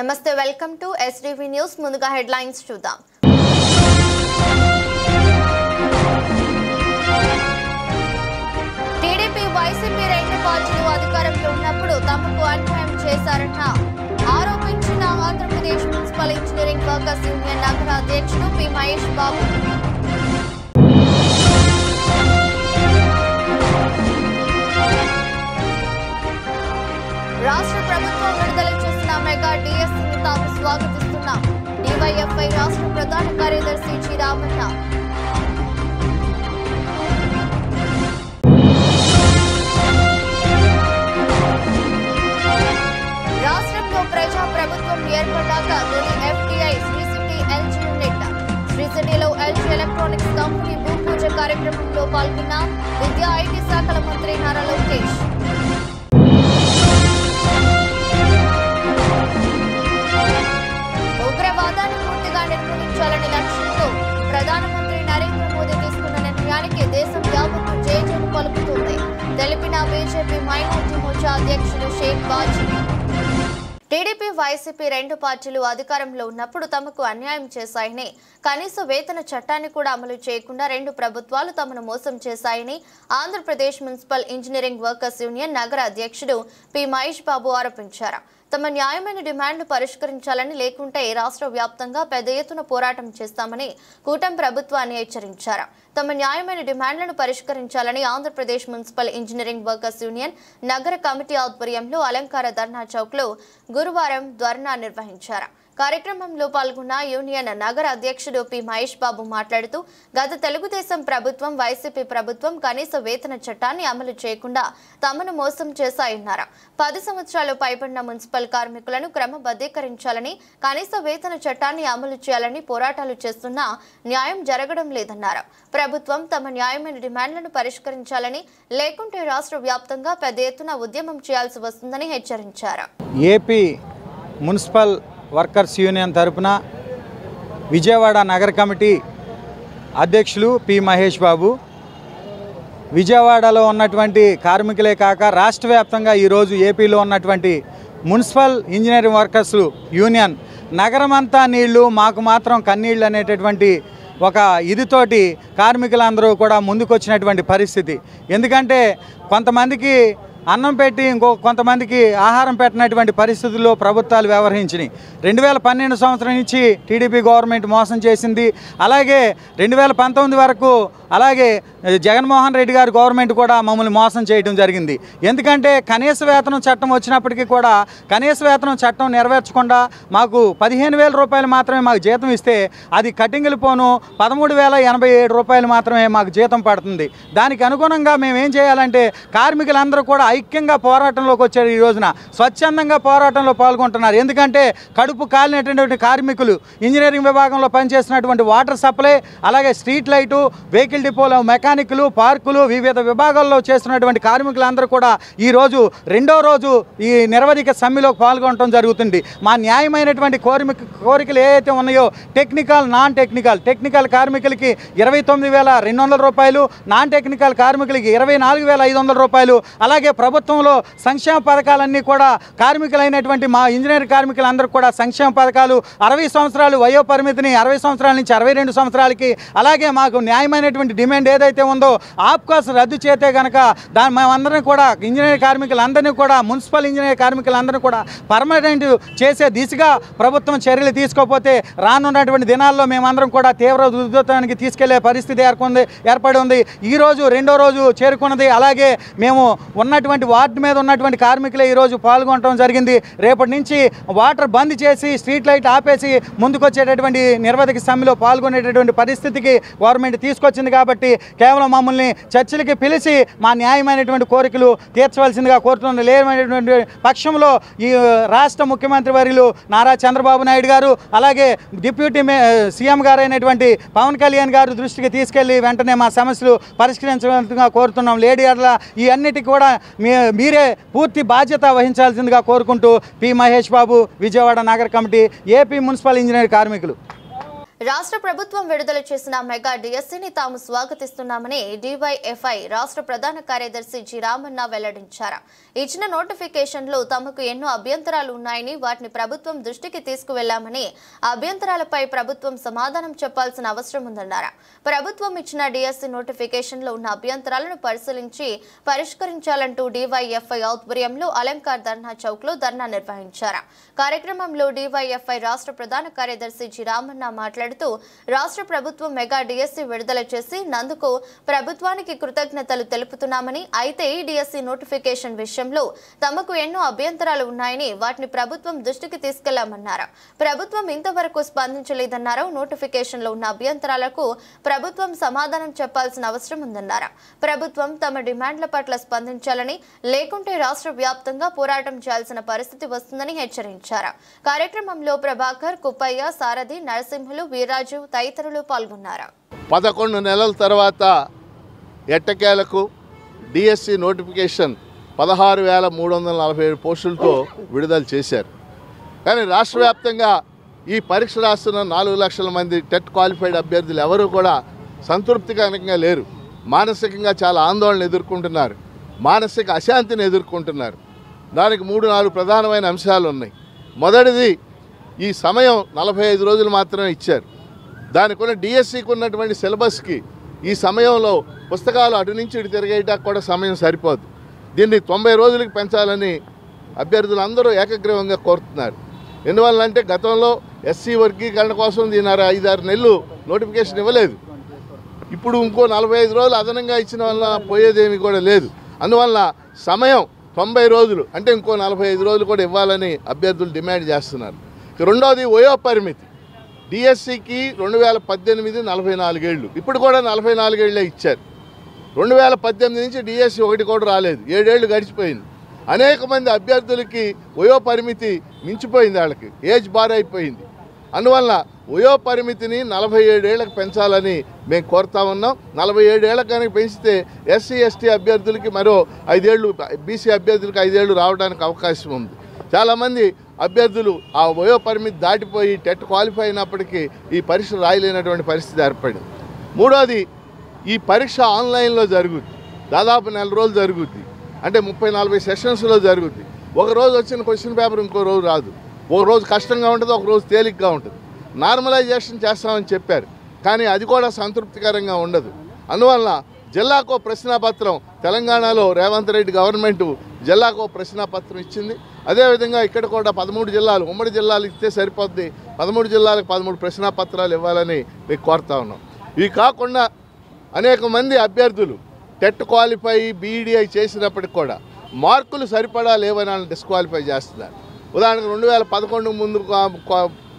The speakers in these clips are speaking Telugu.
నమస్తే వెల్కమ్ టు ఎస్టీవీ న్యూస్ ముందుగా హెడ్లైన్స్ చూద్దాం టీడీపీ వైసీపీ రెండు పార్టీలు అధికారంలో ఉన్నప్పుడు తమకు అన్యాయం చేశారన్న ఆరోపించిన Andhra Pradesh municipal engineering workers union నగర అధ్యక్షుడు పి మహేష్ బాబు రాష్ట్ర ప్రభుత్వం విడుదల చేసిన మెగా డిఎస్సీని తాము స్వాగతిస్తున్నాం డివైఎఫ్ఐ రాష్ట్ర ప్రధాన కార్యదర్శి జి రామన్న రాష్ట్రంలో ప్రజా ప్రభుత్వం ఏర్పడ్డాక తొలి FDI Sri City LG unit Sri సిటీలో ఎల్జీ ఎలక్ట్రానిక్స్ కంపెనీ భూమి పూజ కార్యక్రమంలో పాల్గొన్న విద్యా ఐటీ శాఖల మంత్రి నారా లోకేష్ ఉగ్రవాదాన్ని పూర్తిగా నిర్మూలించాలనే లక్ష్యంతో ప్రధానమంత్రి నరేంద్ర మోదీ తీసుకున్న నిర్ణయానికి దేశం యావత్తు జయజయలు పలుకుతుంది తెలిపిన బీజేపీ మైనార్టీ మోర్చా అధ్యక్షుడు షేక్ బాజీ టీడీపీ వైసీపీ రెండు పార్టీలు అధికారంలో ఉన్నప్పుడు తమకు అన్యాయం చేశాయని కనీస వేతన చట్టాన్ని కూడా అమలు చేయకుండా రెండు ప్రభుత్వాలు తమను మోసం చేశాయని Andhra Pradesh municipal engineering workers union నగర అధ్యక్షుడు పి మహేష్ బాబు ఆరోపించారు తమ న్యాయమైన డిమాండ్లు పరిష్కరించాలని లేకుంటే రాష్ట్ర వ్యాప్తంగా పెద్ద ఎత్తున పోరాటం చేస్తామని కూటమి ప్రభుత్వాన్ని హెచ్చరించారు తమ న్యాయమైన డిమాండ్లను పరిష్కరించాలని Andhra Pradesh municipal engineering workers union నగర కమిటీ ఆధ్వర్యంలో అలంకార ధర్నా చౌక్లో గురువారం ధర్నా నిర్వహించారు కార్యక్రమంలో పాల్గొన్న యూనియన్ నగర అధ్యక్షుడు పి మహేష్ బాబు మాట్లాడుతూ గత తెలుగుదేశం ప్రభుత్వం వైసీపీ ప్రభుత్వం కనీస వేతన చట్టాన్ని అమలు చేయకుండా తమను మోసం చేశాయన్నారు 10 సంవత్సరాలు పైబడిన మున్సిపల్ కార్మికులను క్రమబద్ధీకరించాలని కనీస వేతన చట్టాన్ని అమలు చేయాలని పోరాటాలు చేస్తున్నా న్యాయం జరగడం లేదన్నారు ప్రభుత్వం తమ న్యాయమైన డిమాండ్లను పరిష్కరించాలని లేకుంటే రాష్ట్ర వ్యాప్తంగా పెద్ద ఎత్తున ఉద్యమం చేయాల్సి వస్తుందని హెచ్చరించారు ఏపీ మున్సిపల్ వర్కర్స్ యూనియన్ తరపున విజయవాడ నగర కమిటీ అధ్యక్షులు పి మహేష్ బాబు విజయవాడలో ఉన్నటువంటి కార్మికులే కాక రాష్ట్ర వ్యాప్తంగా ఈరోజు ఏపీలో ఉన్నటువంటి మున్సిపల్ ఇంజనీరింగ్ వర్కర్స్ యూనియన్ నగరమంతా నీళ్లు మాకు మాత్రం కన్నీళ్ళు అనేటటువంటి ఒక ఇదితోటి కార్మికులందరూ కూడా ముందుకొచ్చినటువంటి పరిస్థితి ఎందుకంటే కొంతమందికి అన్నం పెట్టి కొంతమందికి ఆహారం పెట్టినటువంటి పరిస్థితుల్లో ప్రభుత్వాలు వ్యవహరించినాయి 2012 సంవత్సరం నుంచి టీడీపీ గవర్నమెంట్ మోసం చేసింది అలాగే 2019 వరకు అలాగే జగన్మోహన్ రెడ్డి గారి గవర్నమెంట్ కూడా మమ్మల్ని మోసం చేయడం జరిగింది ఎందుకంటే కనీస వేతనం చట్టం వచ్చినప్పటికీ కూడా కనీస వేతనం చట్టం నెరవేర్చకుండా మాకు 15,000 రూపాయలు మాత్రమే మాకు జీతం ఇస్తే అది కటింగులు పోను 13,087 రూపాయలు మాత్రమే మాకు జీతం పడుతుంది దానికి అనుగుణంగా మేము ఏం చేయాలంటే కార్మికులందరూ కూడా ఐక్యంగా పోరాటంలోకి వచ్చారు ఈ రోజున స్వచ్ఛందంగా పోరాటంలో పాల్గొంటున్నారు ఎందుకంటే కడుపు కాలినటువంటి కార్మికులు ఇంజనీరింగ్ విభాగంలో పనిచేస్తున్నటువంటి వాటర్ సప్లై అలాగే స్ట్రీట్ లైటు వెహికల్ డిపోలో మెకానిక్లు పార్కులు వివిధ విభాగాల్లో చేస్తున్నటువంటి కార్మికులందరూ కూడా ఈరోజు రెండో రోజు ఈ నిరవధిక సమ్మెలో పాల్గొనడం జరుగుతుంది మా న్యాయమైనటువంటి కోరికలు ఏవైతే ఉన్నాయో టెక్నికల్ నాన్ టెక్నికల్ కార్మికులకి 29,200 రూపాయలు నాన్ టెక్నికల్ కార్మికులకి 24,500 రూపాయలు అలాగే ప్రభుత్వంలో సంక్షేమ పథకాలన్నీ కూడా కార్మికులైనటువంటి మా ఇంజనీరింగ్ కార్మికులందరూ కూడా సంక్షేమ పథకాలు 60 సంవత్సరాలు వయో పరిమితిని 60 సంవత్సరాల నుంచి 62 సంవత్సరాలకి అలాగే మాకు న్యాయమైనటువంటి డిమాండ్ ఏదైతే ఉందో ఆప్కాస్ రద్దు చేస్తే కనుక మేమందరం కూడా ఇంజనీరింగ్ కార్మికులందరినీ కూడా మున్సిపల్ ఇంజనీరింగ్ కార్మికులందరినీ కూడా పర్మనెంట్ చేసే దిశగా ప్రభుత్వం చర్యలు తీసుకోకపోతే రానున్నటువంటి దినాల్లో మేమందరం కూడా తీవ్ర ఉధృతానికి తీసుకెళ్లే పరిస్థితి ఏర్పడి ఉంది ఈరోజు రెండో రోజు చేరుకున్నది అలాగే మేము ఉన్నటువంటి వార్డు మీద ఉన్నటువంటి కార్మికులే ఈరోజు పాల్గొనడం జరిగింది రేపటి నుంచి వాటర్ బంద్ చేసి స్ట్రీట్ లైట్ ఆపేసి ముందుకొచ్చేటటువంటి నిరవధిక సమ్మెలో పాల్గొనేటటువంటి పరిస్థితికి గవర్నమెంట్ తీసుకొచ్చింది కాబట్టి కేవలం మమ్మల్ని చర్చలకి పిలిచి మా న్యాయమైనటువంటి కోరికలు తీర్చవలసిందిగా కోరుతున్న లేనటువంటి పక్షంలో ఈ రాష్ట్ర ముఖ్యమంత్రి వర్యులు నారా చంద్రబాబు నాయుడు గారు అలాగే డిప్యూటీ సీఎం గారు అయినటువంటి పవన్ కళ్యాణ్ గారు దృష్టికి తీసుకెళ్లి వెంటనే మా సమస్యలు పరిష్కరించవలసిందిగా కోరుతున్నాం లేడీర్ల ఈ అన్నిటికీ కూడా మీరే పూర్తి బాధ్యత వహించాల్సిందిగా కోరుకుంటూ పి మహేష్ బాబు విజయవాడ నగర కమిటీ ఏపీ మున్సిపల్ ఇంజనీర్ కార్మికులు రాష్ట్ర ప్రభుత్వం విడుదల చేసిన మెగా డిఎస్సీని తాము స్వాగతిస్తున్నామని డివైఎఫ్ఐ రాష్ట్ర ప్రధాన కార్యదర్శి జి రామన్న వెల్లడించారు. ఇచ్చిన నోటిఫికేషన్లో తమకు ఎన్నో అభ్యంతరాలు ఉన్నాయని వాటిని ప్రభుత్వం దృష్టికి తీసుకువెళ్లామని అభ్యంతరాలపై ప్రభుత్వం సమాధానం చెప్పాల్సిన అవసరం ఉందన్నారు. ప్రభుత్వం ఇచ్చిన డిఎస్సీ నోటిఫికేషన్లో ఉన్న అభ్యంతరాలను పరిశీలించి పరిష్కరించాలంటూ డివైఎఫ్ఐ ఆధ్వర్యంలో అలంకార్ ధర్నా చౌక్ లో ధర్నా నిర్వహించారు. కార్యక్రమంలో డివైఎఫ్ఐ రాష్ట్ర ప్రధాన కార్యదర్శి జి రామన్న మాట్లాడుతూ రాష్ట్ర ప్రభుత్వం మెగా డిఎస్సీ విడుదల చేసి నందుకు ప్రభుత్వానికి కృతజ్ఞతలు తెలుపుతున్నామని, అయితే ఈ డిఎస్సీ నోటిఫికేషన్ విషయంలో తమకు ఎన్నో అభ్యంతరాలు ఉన్నాయని వాటిని ప్రభుత్వం దృష్టికి తీసుకెళ్లామన్నారు. ప్రభుత్వం ఇంతవరకు స్పందించలేదన్నారు. నోటిఫికేషన్లో ఉన్న అభ్యంతరాలకు ప్రభుత్వం సమాధానం చెప్పాల్సిన అవసరం ఉందన్నారు. ప్రభుత్వం తమ డిమాండ్ల పట్ల స్పందించాలని, లేకుంటే రాష్ట్ర వ్యాప్తంగా పోరాటం చేయాల్సిన పరిస్థితి వస్తుందని హెచ్చరించారు. కార్యక్రమంలో ప్రభాకర్, కుప్పయ్య, సారథి, నరసింహులు, వీరాజు తదితరులు పాల్గొన్నారు. 11 నెలల తర్వాత ఎట్టకేలకు డిఎస్సి నోటిఫికేషన్ 16,347 పోస్టులతో విడుదల చేశారు. కానీ రాష్ట్ర వ్యాప్తంగా ఈ పరీక్ష రాస్తున్న 4 లక్షల మంది టెట్ క్వాలిఫైడ్ అభ్యర్థులు ఎవరూ కూడా సంతృప్తికరంగా లేరు. మానసికంగా చాలా ఆందోళన ఎదుర్కొంటున్నారు, మానసిక అశాంతిని ఎదుర్కొంటున్నారు. దానికి 3-4 ప్రధానమైన అంశాలు ఉన్నాయి. మొదటిది, ఈ సమయం 45 రోజులు మాత్రమే ఇచ్చారు. దానికి ఉన్న డిఎస్సికి ఉన్నటువంటి సిలబస్కి ఈ సమయంలో పుస్తకాలు అటు నుంచి ఇటు తిరిగేయడానికి కూడా సమయం సరిపోదు. దీన్ని 90 రోజులకి పెంచాలని అభ్యర్థులు అందరూ ఏకగ్రీవంగా కోరుతున్నారు. ఎందువల్లంటే గతంలో ఎస్సీ వర్గీకరణ కోసం దీని 5-6 నెలలు నోటిఫికేషన్ ఇవ్వలేదు. ఇప్పుడు ఇంకో 45 రోజులు అదనంగా ఇచ్చిన వల్ల పోయేదేమీ కూడా లేదు. అందువల్ల సమయం 90 రోజులు అంటే ఇంకో 45 రోజులు కూడా ఇవ్వాలని అభ్యర్థులు డిమాండ్ చేస్తున్నారు. రెండవది, వయో పరిమితి. డిఎస్సికి 2018 44 ఏళ్ళు, ఇప్పుడు కూడా 44 ఏళ్ళే ఇచ్చారు. 2018 నుంచి డిఎస్సి ఒకటి కూడా రాలేదు, 7 ఏళ్ళు గడిచిపోయింది. అనేక మంది అభ్యర్థులకి వయో పరిమితి మించిపోయింది, వాళ్ళకి ఏజ్ బార్ అయిపోయింది. అందువల్ల వయో పరిమితిని 47 ఏళ్ళకి పెంచాలని మేము కోరుతా ఉన్నాం. 47 ఏళ్ళకి కనుక పెంచితే ఎస్సీ ఎస్టీ అభ్యర్థులకి మరో 5 ఏళ్ళు, బీసీ అభ్యర్థులకి 5 ఏళ్ళు రావడానికి అవకాశం ఉంది. చాలామంది అభ్యర్థులు ఆ వయో పరిమితి దాటిపోయి టెట్ క్వాలిఫై అయినప్పటికీ ఈ పరీక్ష రాయలేనటువంటి పరిస్థితి ఏర్పడింది. మూడోది, ఈ పరీక్ష ఆన్లైన్లో జరుగుద్ది, దాదాపు 4 రోజులు జరుగుద్ది. అంటే 30-40 సెషన్స్లో జరుగుద్ది. ఒక రోజు వచ్చిన క్వశ్చన్ పేపర్ ఇంకో రోజు రాదు. ఒక రోజు కష్టంగా ఉంటుంది, ఒక రోజు తేలిగ్గా ఉంటుంది. నార్మలైజేషన్ చేస్తామని చెప్పారు, కానీ అది కూడా సంతృప్తికరంగా ఉండదు. అందువల్ల జిల్లాకో ప్రశ్నాపత్రం, తెలంగాణలో రేవంత్ రెడ్డి గవర్నమెంట్ జిల్లాకో ప్రశ్నాపత్రం ఇచ్చింది. అదేవిధంగా ఇక్కడ కూడా 13 జిల్లాలు, ఉమ్మడి జిల్లాలు ఇస్తే సరిపోద్ది, 13 జిల్లాలకు 13 ప్రశ్నాపత్రాలు ఇవ్వాలని మీకు కోరుతా ఉన్నాం. ఇవి కాకుండా అనేక మంది అభ్యర్థులు టెట్ క్వాలిఫై, బీఈడీఐ చేసినప్పటికి కూడా మార్కులు సరిపడా లేవని వాళ్ళని డిస్క్వాలిఫై చేస్తున్నారు. ఉదాహరణకు 2011 ముందు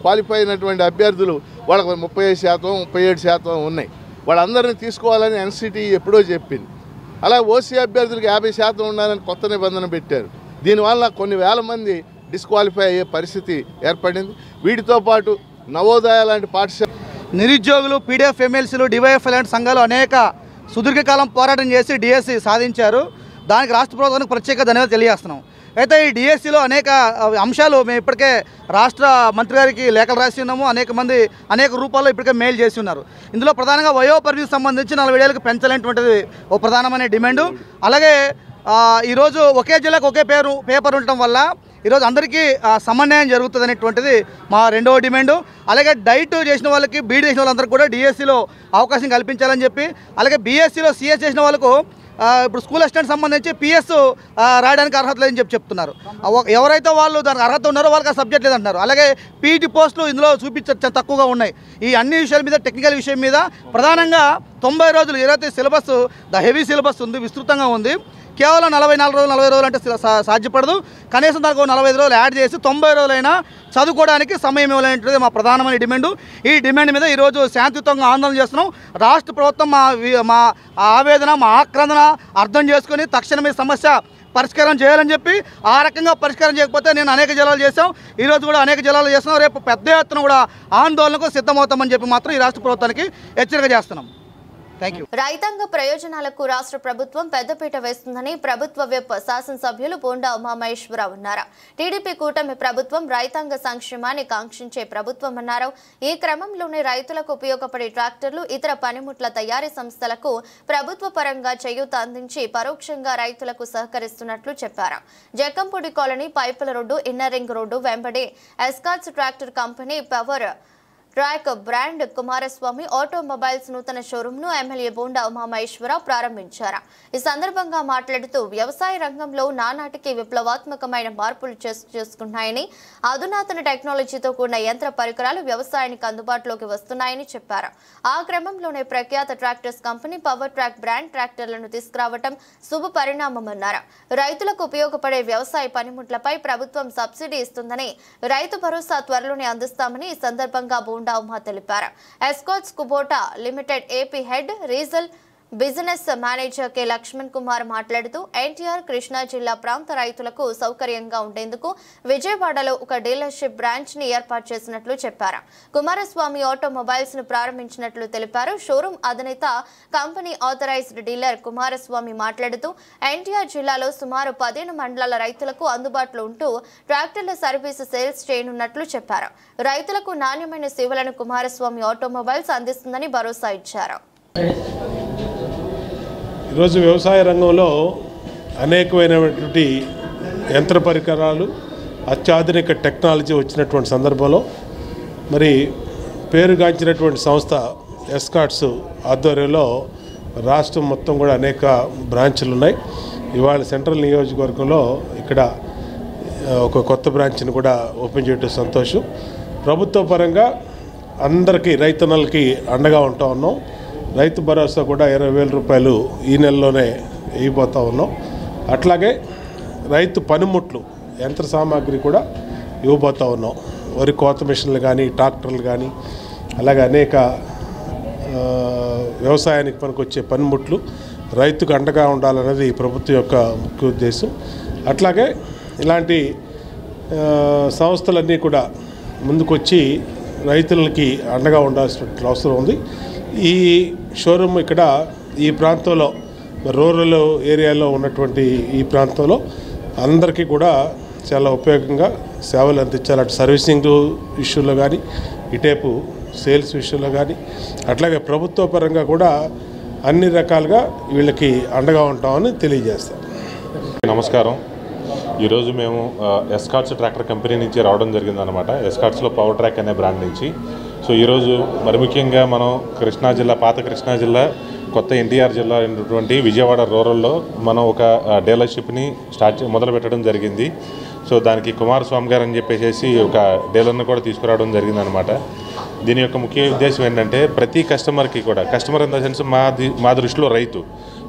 క్వాలిఫై అయినటువంటి అభ్యర్థులు వాళ్ళకు 30% 37% ఉన్నాయి. వాళ్ళందరినీ తీసుకోవాలని ఎన్సిటీ ఎప్పుడో చెప్పింది. అలా ఓసీ అభ్యర్థులకు 50% ఉండాలని కొత్త నిబంధన పెట్టారు. దీనివల్ల కొన్ని వేల మంది డిస్క్వాలిఫై అయ్యే పరిస్థితి ఏర్పడింది. వీటితో పాటు నవోదయ లాంటి పాఠశాల నిరుద్యోగులు, పీడీఎఫ్ ఎమ్మెల్సీలు, డివైఎఫ్ఐ లాంటి సంఘాలు అనేక సుదీర్ఘకాలం పోరాటం చేసి డిఎస్సి సాధించారు. దానికి రాష్ట్ర ప్రభుత్వానికి ప్రత్యేక ధన్యవాదాలు తెలియజేస్తున్నాం. అయితే ఈ డిఎస్సిలో అనేక అంశాలు మేము ఇప్పటికే రాష్ట్ర మంత్రి గారికి లేఖలు రాసి ఉన్నాము. అనేక మంది అనేక రూపాల్లో ఇప్పటికే మెయిల్ చేసి ఉన్నారు. ఇందులో ప్రధానంగా వయో పరిధికి సంబంధించి 40 ఏళ్ళకి పెంచాలనేటువంటిది ఒక ప్రధానమైన డిమాండు. అలాగే ఈరోజు ఒకే జిల్లాకు ఒకే పేపర్ ఉండటం వల్ల ఈరోజు అందరికీ సమన్వయం జరుగుతుంది అనేటువంటిది మా రెండవ డిమాండు. అలాగే డైట్ చేసిన వాళ్ళకి, బీఈడీ చేసిన వాళ్ళందరికీ కూడా డిఎస్సిలో అవకాశం కల్పించాలని చెప్పి, అలాగే బీఎస్సీలో సిఎస్ చేసిన వాళ్ళకు ఇప్పుడు స్కూల్ అసిస్టెంట్ సంబంధించి పిఎస్ రాయడానికి అర్హత లేదని చెప్తున్నారు. ఎవరైతే వాళ్ళు దానికి అర్హత ఉన్నారో వాళ్ళకి ఆ సబ్జెక్ట్ లేదంటున్నారు. అలాగే పీఈటీ పోస్టులు ఇందులో తక్కువగా ఉన్నాయి. ఈ అన్ని విషయాల మీద, టెక్నికల్ విషయం మీద ప్రధానంగా 90 రోజులు ఏదైతే సిలబస్, ద హెవీ సిలబస్ ఉంది, విస్తృతంగా ఉంది. కేవలం 44 రోజులు 40 రోజులు అంటే సాధ్యపడదు. కనీసం దానికి 45 రోజులు యాడ్ చేసి 90 రోజులైనా చదువుకోవడానికి సమయం ఇవ్వాలనేది మా ప్రధానమైన డిమాండు. ఈ డిమాండ్ మీద ఈరోజు శాంతియుతంగా ఆందోళన చేస్తున్నాం. రాష్ట్ర ప్రభుత్వం మా ఆవేదన, మా ఆక్రందన అర్థం చేసుకొని తక్షణమే సమస్య పరిష్కారం చేయాలని చెప్పి, ఆ రకంగా పరిష్కారం చేయకపోతే నేను అనేక జిల్లాలు చేశాం, ఈరోజు కూడా అనేక జిల్లాలు చేస్తున్నాం, రేపు పెద్ద ఎత్తున కూడా ఆందోళనకు సిద్ధమవుతామని చెప్పి మాత్రం ఈ రాష్ట్ర ప్రభుత్వానికి హెచ్చరిక చేస్తున్నాం. Thank you. రైతాంగ ప్రయోజనాలకు రాష్ట్ర ప్రభుత్వం పెద్దపీట వేస్తుందని ప్రభుత్వ విప్ శాసనసభ్యులు బోండా ఉమామహేశ్వరరావు అన్నారు. టీడీపీ కూటమి ప్రభుత్వం రైతాంగ సంక్షేమాన్ని కాంక్షించే ప్రభుత్వం అన్నారు. ఈ క్రమంలోనే రైతులకు ఉపయోగపడే ట్రాక్టర్లు, ఇతర పనిముట్ల తయారీ సంస్థలకు ప్రభుత్వ పరంగా చేయూత అందించి పరోక్షంగా రైతులకు సహకరిస్తున్నట్లు చెప్పారు. జక్కంపూడి కాలనీ పైపుల రోడ్డు, ఇన్నర్ రింగ్ రోడ్డు వెంబడి Escorts tractor company power track brand Kumaraswamy automobiles నూతన షోరూంను ఎమ్మెల్యే బోండా ఉమామహేశ్వరరావు ప్రారంభించారు. ఈ సందర్భంగా మాట్లాడుతూ వ్యవసాయ రంగంలో నానాటికి విప్లవాత్మకమైన మార్పులు చేసుకున్నాయని, అధునాతన టెక్నాలజీతో కూడిన యంత్ర పరికరాలు వ్యవసాయానికి అందుబాటులోకి వస్తున్నాయని చెప్పారు. ఆ క్రమంలోనే ప్రఖ్యాత tractors company power track brand ట్రాక్టర్లను తీసుకురావడం శుభ పరిణామమన్నారు. రైతులకు ఉపయోగపడే వ్యవసాయ పనిముట్లపై ప్రభుత్వం సబ్సిడీ ఇస్తుందని, రైతు భరోసా త్వరలోనే అందిస్తామని ఈ సందర్భంగా బోండా ఉమా తెలిపారు. Escorts Kubota limited AP head regional business manager K Lakshman Kumar మాట్లాడుతూ ఎన్టీఆర్ కృష్ణా జిల్లా ప్రాంత రైతులకు సౌకర్యంగా ఉండేందుకు విజయవాడలో ఒక డీలర్షిప్ బ్రాంచ్ ని ఏర్పాటు చేసినట్లు చెప్పారు. కుమారస్వామి ఆటోమొబైల్స్ ను ప్రారంభించినట్లు తెలిపారు. షోరూం అధినేత కంపెనీ ఆథరైజ్డ్ డీలర్ కుమారస్వామి మాట్లాడుతూ ఎన్టీఆర్ జిల్లాలో సుమారు 15 మండలాల రైతులకు అందుబాటులో ఉంటూ ట్రాక్టర్ల సర్వీసు సేల్స్ చేయనున్నట్లు చెప్పారు. రైతులకు నాణ్యమైన సేవలను కుమారస్వామి ఆటోమొబైల్స్ అందిస్తుందని భరోసా ఇచ్చారు. ఈరోజు వ్యవసాయ రంగంలో అనేకమైనటువంటి యంత్ర పరికరాలు, అత్యాధునిక టెక్నాలజీ వచ్చినటువంటి సందర్భంలో మరి పేరుగాంచినటువంటి సంస్థ ఎస్కాట్స్ ఆధ్వర్యంలో రాష్ట్రం మొత్తం కూడా అనేక బ్రాంచ్లు ఉన్నాయి. ఇవాళ సెంట్రల్ నియోజకవర్గంలో ఇక్కడ ఒక కొత్త బ్రాంచ్ని కూడా ఓపెన్ చేయడం సంతోషం. ప్రభుత్వ పరంగా అందరికీ రైతన్నలకి అండగా ఉంటా ఉన్నాం. రైతు భరోసా కూడా 20,000 రూపాయలు ఈ నెలలోనే వేయబోతూ ఉన్నాం. అట్లాగే రైతు పనిముట్లు, యంత్ర సామాగ్రి కూడా ఇవ్వబోతూ ఉన్నాం. వరి కోత మిషన్లు కానీ, ట్రాక్టర్లు కానీ, అలాగే అనేక వ్యవసాయానికి పనికొచ్చే పనిముట్లు రైతుకు అండగా ఉండాలన్నది ప్రభుత్వం యొక్క ముఖ్య ఉద్దేశం. అట్లాగే ఇలాంటి సంస్థలన్నీ కూడా ముందుకొచ్చి రైతులకి అండగా ఉండాల్సిన అవసరం ఉంది. ఈ షోరూమ్ ఇక్కడ ఈ ప్రాంతంలో, రూరల్ ఏరియాలో ఉన్నటువంటి ఈ ప్రాంతంలో అందరికీ కూడా చాలా ఉపయోగంగా సేవలు అందించాలి. అటు సర్వీసింగ్ విషయంలో కానీ, ఇటేపు సేల్స్ విషయంలో కానీ, అట్లాగే ప్రభుత్వ పరంగా కూడా అన్ని రకాలుగా వీళ్ళకి అండగా ఉంటామని తెలియజేస్తాం. నమస్కారం. ఈరోజు మేము ఎస్కాట్స్ ట్రాక్టర్ కంపెనీ నుంచి రావడం జరిగిందనమాట. ఎస్కాట్స్లో పవర్ ట్రాక్ అనే బ్రాండ్ నుంచి. సో ఈరోజు మరి ముఖ్యంగా మనం కృష్ణా జిల్లా, పాత కృష్ణా జిల్లా, కొత్త ఎన్టీఆర్ జిల్లా అయినటువంటి విజయవాడ రూరల్లో మనం ఒక డీలర్షిప్ని మొదలు పెట్టడం జరిగింది. సో దానికి కుమారస్వామి గారు అని చెప్పేసి ఒక డీలర్ని కూడా తీసుకురావడం జరిగిందనమాట. దీని యొక్క ముఖ్య ఉద్దేశం ఏంటంటే ప్రతి కస్టమర్కి కూడా, కస్టమర్ ఇన్ ద సెన్స్ మా దృష్టిలో రైతు,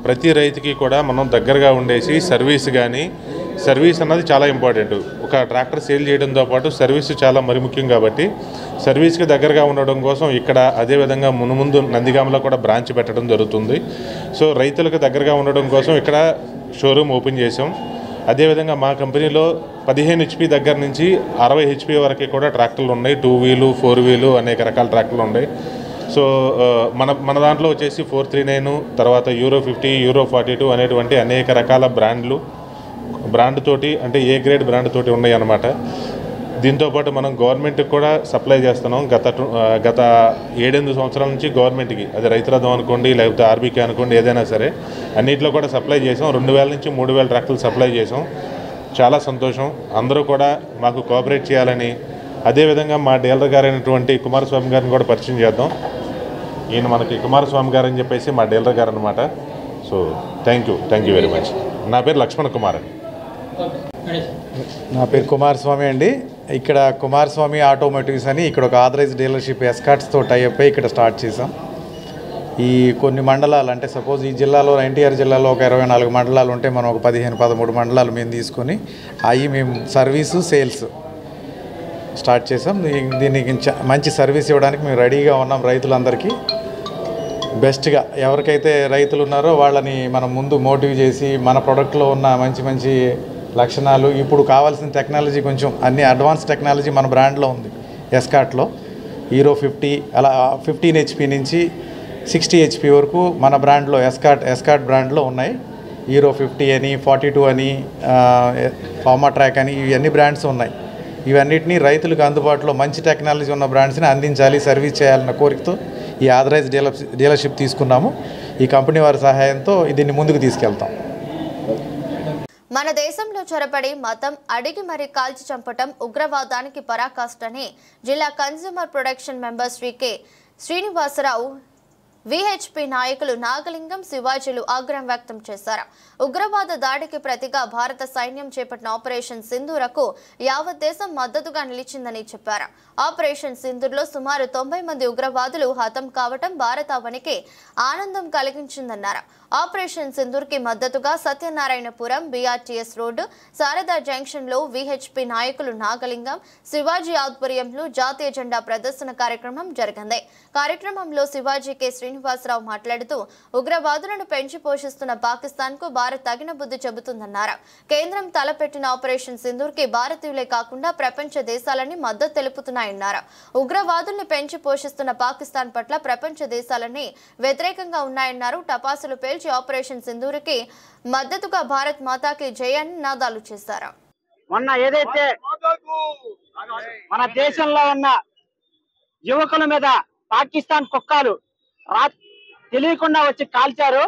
ప్రతి రైతుకి కూడా మనం దగ్గరగా ఉండేసి సర్వీస్ అన్నది చాలా ఇంపార్టెంట్. ఒక ట్రాక్టర్ సేల్ చేయడంతో పాటు సర్వీస్ చాలా మరి ముఖ్యం కాబట్టి సర్వీస్కి దగ్గరగా ఉండడం కోసం ఇక్కడ అదేవిధంగా ముందు నందిగామలో కూడా బ్రాంచ్ పెట్టడం జరుగుతుంది. సో రైతులకు దగ్గరగా ఉండడం కోసం ఇక్కడ షోరూమ్ ఓపెన్ చేసాం. అదేవిధంగా మా కంపెనీలో 15 HP దగ్గర నుంచి 60 HP వరకు కూడా ట్రాక్టర్లు ఉన్నాయి. 2 వీలు, 4 వీలు అనేక రకాల ట్రాక్టర్లు ఉన్నాయి. సో మన దాంట్లో వచ్చేసి 439, తర్వాత యూరో 50, యూరో 42 అనేటువంటి అనేక రకాల బ్రాండ్ తోటి, అంటే ఏ గ్రేడ్ బ్రాండ్ తోటి ఉన్నాయి అన్నమాట. దీంతోపాటు మనం గవర్నమెంట్కి కూడా సప్లై చేస్తున్నాం. గత 7-8 సంవత్సరాల నుంచి గవర్నమెంట్కి, అది రైతురథం అనుకోండి, లేకపోతే ఆర్బీకే అనుకోండి, ఏదైనా సరే అన్నింటిలో కూడా సప్లై చేసాం. 2000 నుంచి 3000 ట్రాక్టర్లు సప్లై చేసాం. చాలా సంతోషం. అందరూ కూడా మాకు కోఆపరేట్ చేయాలని, అదేవిధంగా మా డీలర్ గారైనటువంటి కుమారస్వామి గారిని కూడా పరిచయం చేద్దాం. ఈయన మనకి కుమారస్వామి గారు అని చెప్పేసి మా డీలర్ గారు అనమాట. So thank you very much. నా పేరు లక్ష్మణ్ కుమార్ అండి. నా పేరు కుమారస్వామి అండి. ఇక్కడ కుమారస్వామి ఆటోమోటివ్స్ అని ఇక్కడ ఒక ఆథరైజ్ డీలర్షిప్ ఎస్కాట్స్తో టైఅప్ అయ్యి ఇక్కడ స్టార్ట్ చేసాం. ఈ కొన్ని మండలాలు, అంటే సపోజ్ ఈ జిల్లాలో, ఎన్టీఆర్ జిల్లాలో ఒక 24 మండలాలు ఉంటే మనం ఒక 15-13 మండలాలు మేము తీసుకొని అవి మేము సర్వీసు, సేల్స్ స్టార్ట్ చేసాం. దీనికి మంచి సర్వీస్ ఇవ్వడానికి మేము రెడీగా ఉన్నాం. రైతులందరికీ బెస్ట్గా ఎవరికైతే రైతులు ఉన్నారో వాళ్ళని మనం ముందు మోటివ్ చేసి మన ప్రోడక్ట్లో ఉన్న మంచి లక్షణాలు, ఇప్పుడు కావాల్సిన టెక్నాలజీ, కొంచెం అన్ని అడ్వాన్స్ టెక్నాలజీ మన బ్రాండ్లో ఉంది. ఎస్కాట్లో యూరో 50, అలా 15 HP నుంచి 60 HP వరకు మన బ్రాండ్లో ఎస్కార్ట్ బ్రాండ్లో ఉన్నాయి. హీరో 50 అని, 42 అని, ఫార్మా ట్రాక్ అని, ఇవన్నీ బ్రాండ్స్ ఉన్నాయి. ఇవన్నిటినీ రైతులకు అందుబాటులో మంచి టెక్నాలజీ ఉన్న బ్రాండ్స్ని అందించాలి, సర్వీస్ చేయాలన్న కోరికతో ఈ ఆథరైజ్ డీలర్షిప్ తీసుకున్నాము. ఈ కంపెనీ వారి సహాయంతో దీన్ని ముందుకు తీసుకెళ్తాం. మన దేశంలో చొరబడి మతం అడిగి మరి కాల్చి చంపటం ఉగ్రవాదానికి పరాకాష్ఠని జిల్లా consumer protection member Shri K Srinivasarao VHP నాయకులు నాగలింగం, శివాజీలు ఆగ్రహం వ్యక్తం చేశారు. ఉగ్రవాద దాడికి ప్రతిగా భారత సైన్యం చేపట్టిన ఆపరేషన్ సింధూరకు యావత్ దేశం మద్దతుగా నిలిచిందని చెప్పారు. ఆపరేషన్ సింధూర్లో సుమారు 90 మంది ఉగ్రవాదులు హతం కావటం భారతావనికి ఆనందం కలిగించిందన్నారు. ఆపరేషన్ సింధూర్కి మద్దతుగా సత్యనారాయణపురం, బీఆర్టీఎస్ రోడ్డు, శారదా జంక్షన్లో విహెచ్పి నాయకులు నాగలింగం, శివాజీ ఆధ్వర్యంలో జాతీయ జెండా ప్రదర్శన కార్యక్రమం జరిగింది. కార్యక్రమంలో శివాజీ కె శ్రీనివాసరావు మాట్లాడుతూ ఉగ్రవాదులను పెంచి పోషిస్తున్న పాకిస్తాన్కు భారత్ తగిన బుద్ధి చెబుతుందన్నారు. కేంద్రం తలపెట్టిన ఆపరేషన్ సింధూర్కి భారతీయులే కాకుండా ప్రపంచ దేశాలన్నీ మద్దతు తెలుపుతున్నాయన్నారు. ఉగ్రవాదుల్ని పెంచి పోషిస్తున్న పాకిస్తాన్ పట్ల ప్రపంచ దేశాలన్నీ వ్యతిరేకంగా ఉన్నాయన్నారు. టపాసులు పేల్చి ఆపరేషన్ సింధూర్కి మద్దతుగా భారత్ మాతాకి జై అని నినాదాలు చేశారు. మొన్న ఏదైతే మన దేశంలో ఉన్న యువకుల మీద పాకిస్తాన్ కుక్కలు తెలియకుండా వచ్చి కాల్చారు.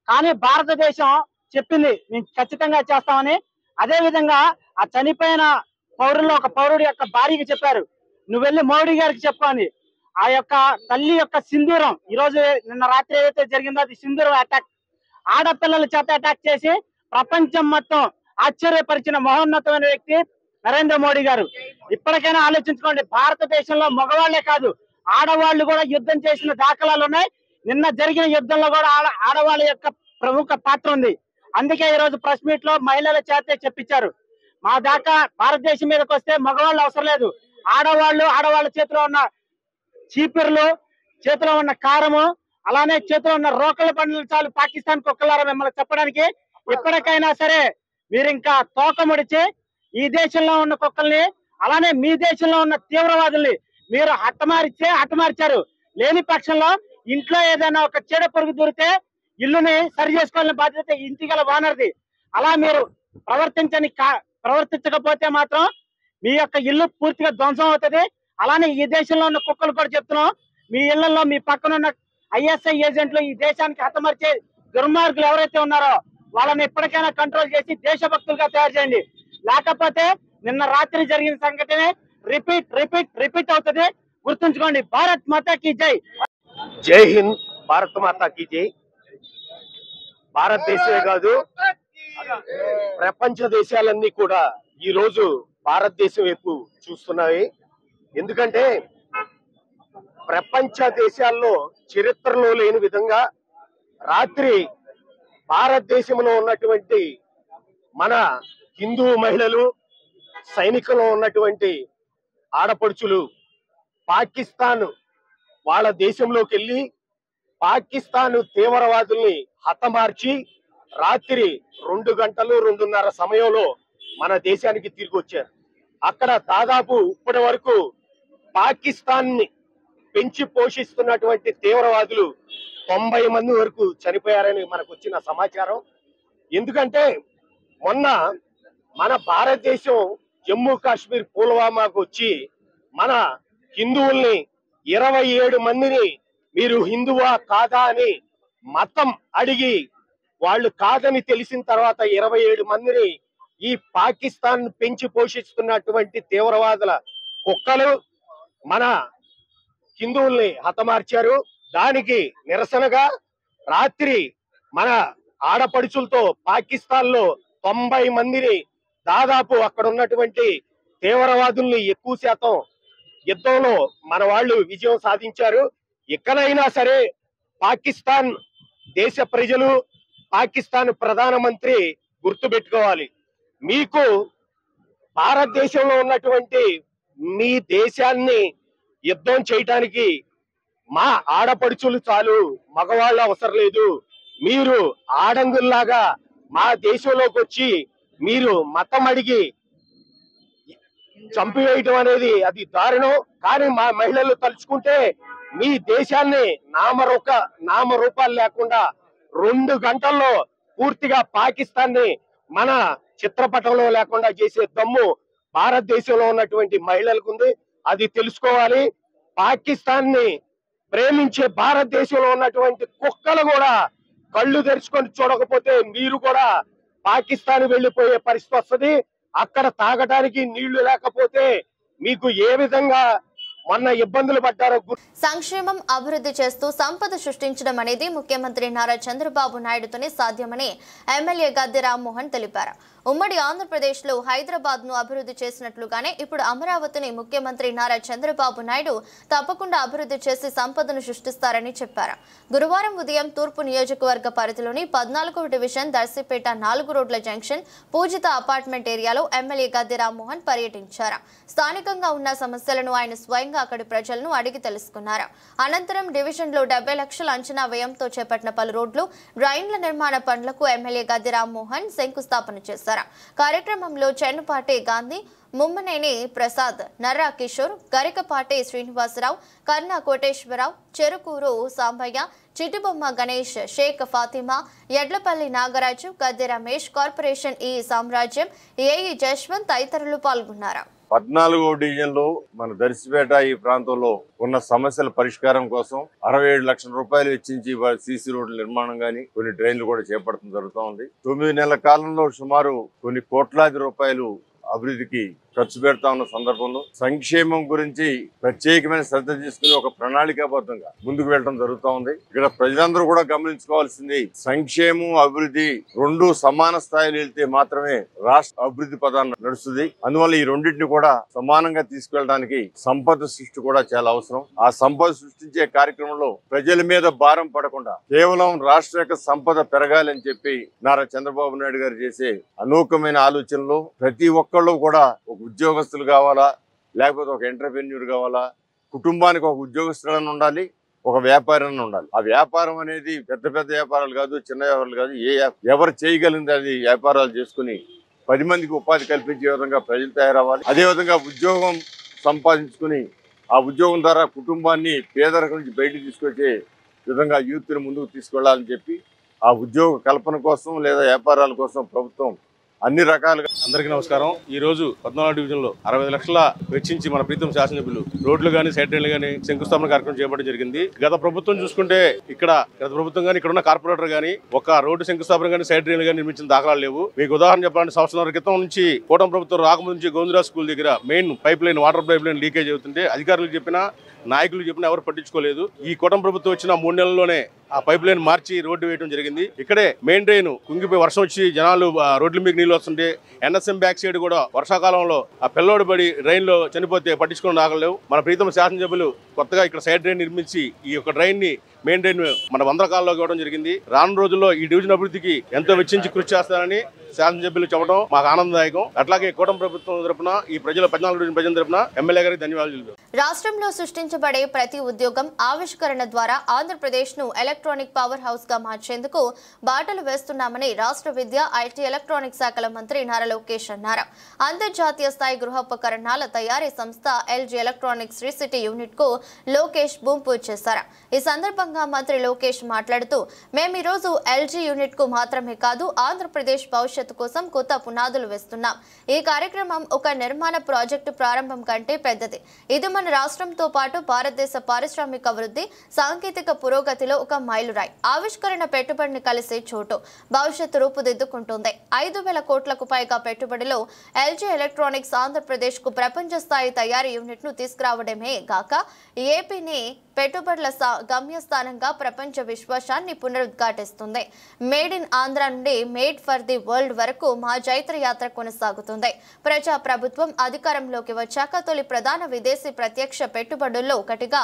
కానీ భారతదేశం చెప్పింది మేము ఖచ్చితంగా చేస్తామని. అదే విధంగా ఆ చనిపోయిన పౌరుల్లో ఒక పౌరుడు యొక్క భార్యకి చెప్పారు, నువ్వు వెళ్ళి మోడీ గారికి చెప్పని. ఆ యొక్క తల్లి యొక్క సింధూరం ఈ రోజు నిన్న రాత్రి ఏదైతే జరిగిందో అది సింధూరం అటాక్. ఆడపిల్లల చేత అటాక్ చేసి ప్రపంచం మొత్తం ఆశ్చర్యపరిచిన మహోన్నతమైన వ్యక్తి నరేంద్ర మోడీ గారు. ఇప్పటికైనా ఆలోచించుకోండి, భారతదేశంలో మగవాళ్లే కాదు ఆడవాళ్లు కూడా యుద్ధం చేసిన దాఖలాలు ఉన్నాయి. నిన్న జరిగిన యుద్ధంలో కూడా ఆడవాళ్ళ యొక్క ప్రముఖ పాత్ర ఉంది. అందుకే ఈ రోజు ప్రెస్ మీట్ లో మహిళల చేతే చెప్పించారు, మా దాకా భారతదేశం మీదకి వస్తే మగవాళ్ళు అవసరం లేదు, ఆడవాళ్ళ చేతిలో ఉన్న చీపిర్లు, చేతిలో ఉన్న కారము, అలానే చేతిలో ఉన్న రోకల బండ్లు చాలు పాకిస్తాన్ కుక్కలారా మిమ్మల్ని చెప్పడానికి. ఇప్పటికైనా సరే మీరు ఇంకా తోక ముడిచి ఈ దేశంలో ఉన్న కుక్కల్ని, అలానే మీ దేశంలో ఉన్న తీవ్రవాదుల్ని మీరు హతమార్చారు. లేని పక్షంలో ఇంట్లో ఏదైనా ఒక చీడ పొరుగు దూరితే ఇల్లుని సరి చేసుకోవాలని బాధ్యత ఇంటి గల ఓనర్ది. అలా మీరు ప్రవర్తించకపోతే మాత్రం మీ యొక్క ఇల్లు పూర్తిగా ధ్వంసం అవుతుంది. అలానే ఈ దేశంలో ఉన్న కుక్కలు కూడా చెప్తున్నాం, మీ ఇళ్లలో మీ పక్కన ఉన్న ISI ఏజెంట్లు ఈ దేశానికి హతమర్చే దుర్మార్గులు ఎవరైతే ఉన్నారో వాళ్ళని ఎప్పటికైనా కంట్రోల్ చేసి దేశభక్తులుగా తయారు చేయండి. లేకపోతే నిన్న రాత్రి జరిగిన సంఘటనే రిపీట్ అవుతుంది. గుర్తుంచుకోండి. భారత్ మాతాకి జై. జై హింద్. భారత్ మాతాకి జై. భారతదేశమే కాదు ప్రపంచ దేశాలన్నీ కూడా ఈ రోజు భారతదేశం వైపు చూస్తున్నాయి. ఎందుకంటే ప్రపంచ దేశాల్లో చరిత్రలో లేని విధంగా రాత్రి భారతదేశంలో ఉన్నటువంటి మన హిందూ మహిళలు, సైనికులు ఉన్నటువంటి ఆడపడుచులు పాకిస్తాన్ వాళ్ళ దేశంలోకి వెళ్ళి పాకిస్తాన్ తీవ్రవాదుల్ని హతమార్చి రాత్రి 2 గంటలు 2:30 సమయంలో మన దేశానికి తిరిగి వచ్చారు. అక్కడ దాదాపు ఇప్పటి వరకు పాకిస్తాన్ ని పెంచి పోషిస్తున్నటువంటి తీవ్రవాదులు 90 మంది వరకు చనిపోయారని మనకు వచ్చిన సమాచారం. ఎందుకంటే మొన్న మన భారతదేశం జమ్మూ కాశ్మీర్ పుల్వామాకు వచ్చి మన హిందువుల్ని 27 మందిని మీరు హిందువా కాదా అని మతం అడిగి వాళ్ళు కాదని తెలిసిన తర్వాత 27 మందిని ఈ పాకిస్తాన్ పెంచి పోషిస్తున్నటువంటి తీవ్రవాదుల కుక్కలు మన హిందువుల్ని హతమార్చారు. దానికి నిరసనగా రాత్రి మన ఆడపడుచులతో పాకిస్తాన్ లో 90 మందిని దాదాపు అక్కడ ఉన్నటువంటి తీవ్రవాదుల్ని ఎక్కువ శాతం యుద్ధంలో మన వాళ్ళు విజయం సాధించారు. ఎక్కడైనా సరే పాకిస్తాన్ దేశ ప్రజలు, పాకిస్తాన్ ప్రధానమంత్రి గుర్తుపెట్టుకోవాలి, మీకు భారతదేశంలో ఉన్నటువంటి మీ దేశాన్ని యుద్ధం చేయటానికి మా ఆడపడుచులు చాలు, మగవాళ్ళు అవసరం లేదు. మీరు ఆడంగుల్లాగా మా దేశంలోకి వచ్చి మీరు మతం అడిగి చంపివేయటం అనేది అది దారుణం. కానీ మా మహిళలు తలుచుకుంటే మీ దేశాన్ని నామరూపాలు లేకుండా 2 గంటల్లో పూర్తిగా పాకిస్తాన్ ని మన చిత్రపటంలో లేకుండా చేసే దమ్ము భారతదేశంలో ఉన్నటువంటి మహిళలకు ఉంది. అది తెలుసుకోవాలి. పాకిస్తాన్ ని ప్రేమించే భారతదేశంలో ఉన్నటువంటి కుక్కలు కూడా కళ్ళు తెరుచుకొని చూడకపోతే మీరు కూడా పాకిస్తాన్ వెళ్లిపోయే పరిస్థితి వస్తుంది. అక్కడ తాగడానికి నీళ్లు లేకపోతే మీకు ఏ విధంగా మొన్న ఇబ్బందులు పడ్డారో. సంక్షేమం అభివృద్ధి చేస్తూ సంపద సృష్టించడం అనేది ముఖ్యమంత్రి నారా చంద్రబాబు నాయుడుతోనే సాధ్యమని ఎమ్మెల్యే గద్దె రామ్మోహన్ తెలిపారు. ఉమ్మడి ఆంధ్రప్రదేశ్లో హైదరాబాద్ను అభివృద్ధి చేసినట్లుగానే ఇప్పుడు అమరావతిని ముఖ్యమంత్రి నారా చంద్రబాబు నాయుడు తప్పకుండా అభివృద్ధి చేసి సంపదను సృష్టిస్తారని చెప్పారు. గురువారం ఉదయం తూర్పు నియోజకవర్గ పరిధిలోని 14వ డివిజన్ దర్శిపేట 4 రోడ్ల జంక్షన్ పూజిత అపార్ట్మెంట్ ఏరియాలో ఎమ్మెల్యే గద్దె రామ్మోహన్ పర్యటించారు. స్థానికంగా ఉన్న సమస్యలను ఆయన స్వయంగా అక్కడి ప్రజలను అడిగి తెలుసుకున్నారు. అనంతరం డివిజన్లో 70 లక్షల అంచనా వ్యయంతో చేపట్టిన పలు రోడ్లు, డ్రైన్ల నిర్మాణ పనులకు ఎమ్మెల్యే గద్దె రామ్మోహన్ శంకుస్థాపన చేశారు. కార్యక్రమంలో చెన్నుపాటి గాంధీ, ముమ్మనేని ప్రసాద్, నర్రా కిషోర్, గరికపాటి శ్రీనివాసరావు, కర్ణ కోటేశ్వరరావు, చెరుకూరు సాంబయ్య, చిటిబొమ్మ గణేష్, షేక్ ఫాతిమా, ఎడ్లపల్లి నాగరాజు, గద్దె రమేష్, కార్పొరేషన్ ఈ సామ్రాజ్యం ఏఈ జశ్వంత్ తదితరులు పాల్గొన్నారు. 14వ డివిజన్లో మన దర్శిపేట ఈ ప్రాంతంలో ఉన్న సమస్యల పరిష్కారం కోసం 67 లక్షల రూపాయలు వెచ్చించి సీసీ రోడ్ల నిర్మాణం గాని కొన్ని డ్రైన్లు కూడా చేపట్టడం జరుగుతూ ఉంది. 9 నెలల కాలంలో సుమారు కొన్ని కోట్లాది రూపాయలు అభివృద్ధికి ఖర్చు పెడతా ఉన్న సందర్భంలో సంక్షేమం గురించి ప్రత్యేకమైన శ్రద్ధ తీసుకుని ఒక ప్రణాళికాబద్ధంగా ముందుకు వెళ్ళడం జరుగుతూ ఉంది. ఇక్కడ ప్రజలందరూ కూడా గమనించుకోవాల్సింది సంక్షేమం అభివృద్ధి 2 సమాన స్థాయిలో వెళ్తే మాత్రమే రాష్ట్ర అభివృద్ధి పదాన్ని నడుస్తుంది. అందువల్ల ఈ రెండింటిని కూడా సమానంగా తీసుకెళ్ళడానికి సంపద సృష్టి కూడా చాలా అవసరం. ఆ సంపద సృష్టించే కార్యక్రమంలో ప్రజల మీద భారం పడకుండా కేవలం రాష్ట్ర యొక్క సంపద పెరగాలని చెప్పి నారా చంద్రబాబు నాయుడు గారు చేసే అనూకమైన ఆలోచనలో ప్రతి ఒక్కళ్ళు కూడా ఒక ఉద్యోగస్తులు కావాలా, లేకపోతే ఒక ఎంటర్ప్రెన్యూర్ కావాలా, కుటుంబానికి ఒక ఉద్యోగస్తులను ఉండాలి, ఒక వ్యాపారం ఉండాలి. ఆ వ్యాపారం అనేది పెద్ద పెద్ద వ్యాపారాలు కాదు, చిన్న వ్యాపారాలు కాదు, ఎవరు చేయగలిగింది అది వ్యాపారాలు చేసుకుని 10 మందికి ఉపాధి కల్పించే విధంగా ప్రజలు తయారవ్వాలి. అదేవిధంగా ఉద్యోగం సంపాదించుకుని ఆ ఉద్యోగం ద్వారా కుటుంబాన్ని పేదరికం నుంచి బయటికి తీసుకొచ్చే విధంగా యూత్ని ముందుకు తీసుకెళ్లాలని చెప్పి ఆ ఉద్యోగ కల్పన కోసం లేదా వ్యాపారాల కోసం ప్రభుత్వం అన్ని రకాలుగా. అందరికీ నమస్కారం. ఈ రోజు 14వ డివిజన్ లో 60 లక్షల వెచ్చించి మన ప్రీతం శాసనసభ్యులు రోడ్లు గానీ సైడ్ డ్రైన్లు గానీ శంకుస్థాపన కార్యక్రమం చేపట్టడం జరిగింది. గత ప్రభుత్వం చూసుకుంటే గత ప్రభుత్వం గానీ ఇక్కడ ఉన్న కార్పొరేటర్ గానీ ఒక రోడ్డు శంకుస్థాపన గానీ సైడ్ డ్రైన్లు గానీ నిర్మించిన దాఖలాలు లేవు. మీకు ఉదాహరణ చెప్పాలంటే సంవత్సరాల క్రితం నుంచి కూటమి ప్రభుత్వం రాకముందు నుంచి గోవిందరాజ్ స్కూల్ దగ్గర main pipe line water pipe line leakage అవుతుంటే అధికారులు చెప్పినా నాయకులు చెప్పినా ఎవరు పట్టించుకోలేదు. ఈ కూటమి ప్రభుత్వం వచ్చిన 3 నెలల్లోనే ఆ పైప్ లైన్ మార్చి రోడ్డు వేయడం జరిగింది. ఇక్కడే మెయిన్ డ్రైన్ కుంగిపోయి వర్షం వచ్చి జనాలు రోడ్ల మీద నీళ్ళు వస్తుంటే ఎన్ఎస్ఎం బ్యాక్ సైడ్ కూడా వర్షాకాలంలో ఆ పిల్లోడు పడి డ్రైన్ లో చనిపోతే పట్టించుకుని రాగలేవు. మన ప్రీతం శాసనసభ్యులు కొత్తగా ఇక్కడ సైడ్ డ్రైన్ నిర్మించి ఈ యొక్క డ్రైన్ ని మెయిన్ డ్రైన్ మన వందరకాల్లోకి ఇవ్వడం జరిగింది. రానున్న రోజుల్లో ఈ డివిజన్ అభివృద్ధికి ఎంతో వెచ్చించి కృషి చేస్తారని శాసనసభ్యులు చెప్పడం మాకు ఆనందదాయకం. అట్లాగే కూటమి ప్రభుత్వం తరపున ఈ ప్రజల 14 డివిజన్ ప్రజల తరపున ఎమ్మెల్యే గారికి ధన్యవాదాలు. రాష్ట్రంలో సృష్టించబడే ప్రతి ఉద్యోగం ఆవిష్కరణ ద్వారా ఆంధ్రప్రదేశ్ ను ఎలక్ట్రానిక్ పవర్ హౌస్ గా మార్చేందుకు బాటలు వేస్తున్నామని రాష్ట్ర విద్య, ఐటీ, ఎలక్ట్రానిక్ శాఖల మంత్రి నారా లోకేష్ అన్నారు. అంతర్జాతీయ స్థాయి గృహోపకరణాల తయారీ సంస్థ LG electronics Sri City unit కు లోకేష్ భూమి పూజ చేశారు. ఈ సందర్భంగా మంత్రి లోకేష్ మాట్లాడుతూ, మేము ఈ రోజు ఎల్జీ యూనిట్ కు మాత్రమే కాదు ఆంధ్రప్రదేశ్ భవిష్యత్తు కోసం కొత్త పునాదులు వేస్తున్నాం. ఈ కార్యక్రమం ఒక నిర్మాణ ప్రాజెక్టు ప్రారంభం కంటే పెద్దది. ఇది మన రాష్ట్రంతో పాటు భారతదేశ పారిశ్రామిక అభివృద్ధి, సాంకేతిక పురోగతిలో ఒక మైలురాయి. ఆవిష్కరణ పెట్టుబడిని కలిసే చోటు. భవిష్యత్తు రూపుదిద్దుకుంటుంది. 5,000 కోట్లకు పైగా పెట్టుబడిలో ఎల్జీ ఎలక్ట్రానిక్స్ ఆంధ్రప్రదేశ్ కు ప్రపంచ స్థాయి తయారీ యూనిట్ ను తీసుకురావడమే గాక ఏపీని పెట్టుబడుల గమ్యస్థానంగా ప్రపంచ విశ్వాసాన్ని పునరుద్ఘాటిస్తుంది. మేడ్ ఇన్ ఆంధ్ర నుండి మేడ్ ఫర్ ది వరల్డ్ వరకు మా జైత్ర యాత్ర కొనసాగుతుంది. ప్రజా ప్రభుత్వం అధికారంలోకి వచ్చాక తొలి ప్రధాన విదేశీ ప్రత్యక్ష పెట్టుబడుల్లో ఒకటిగా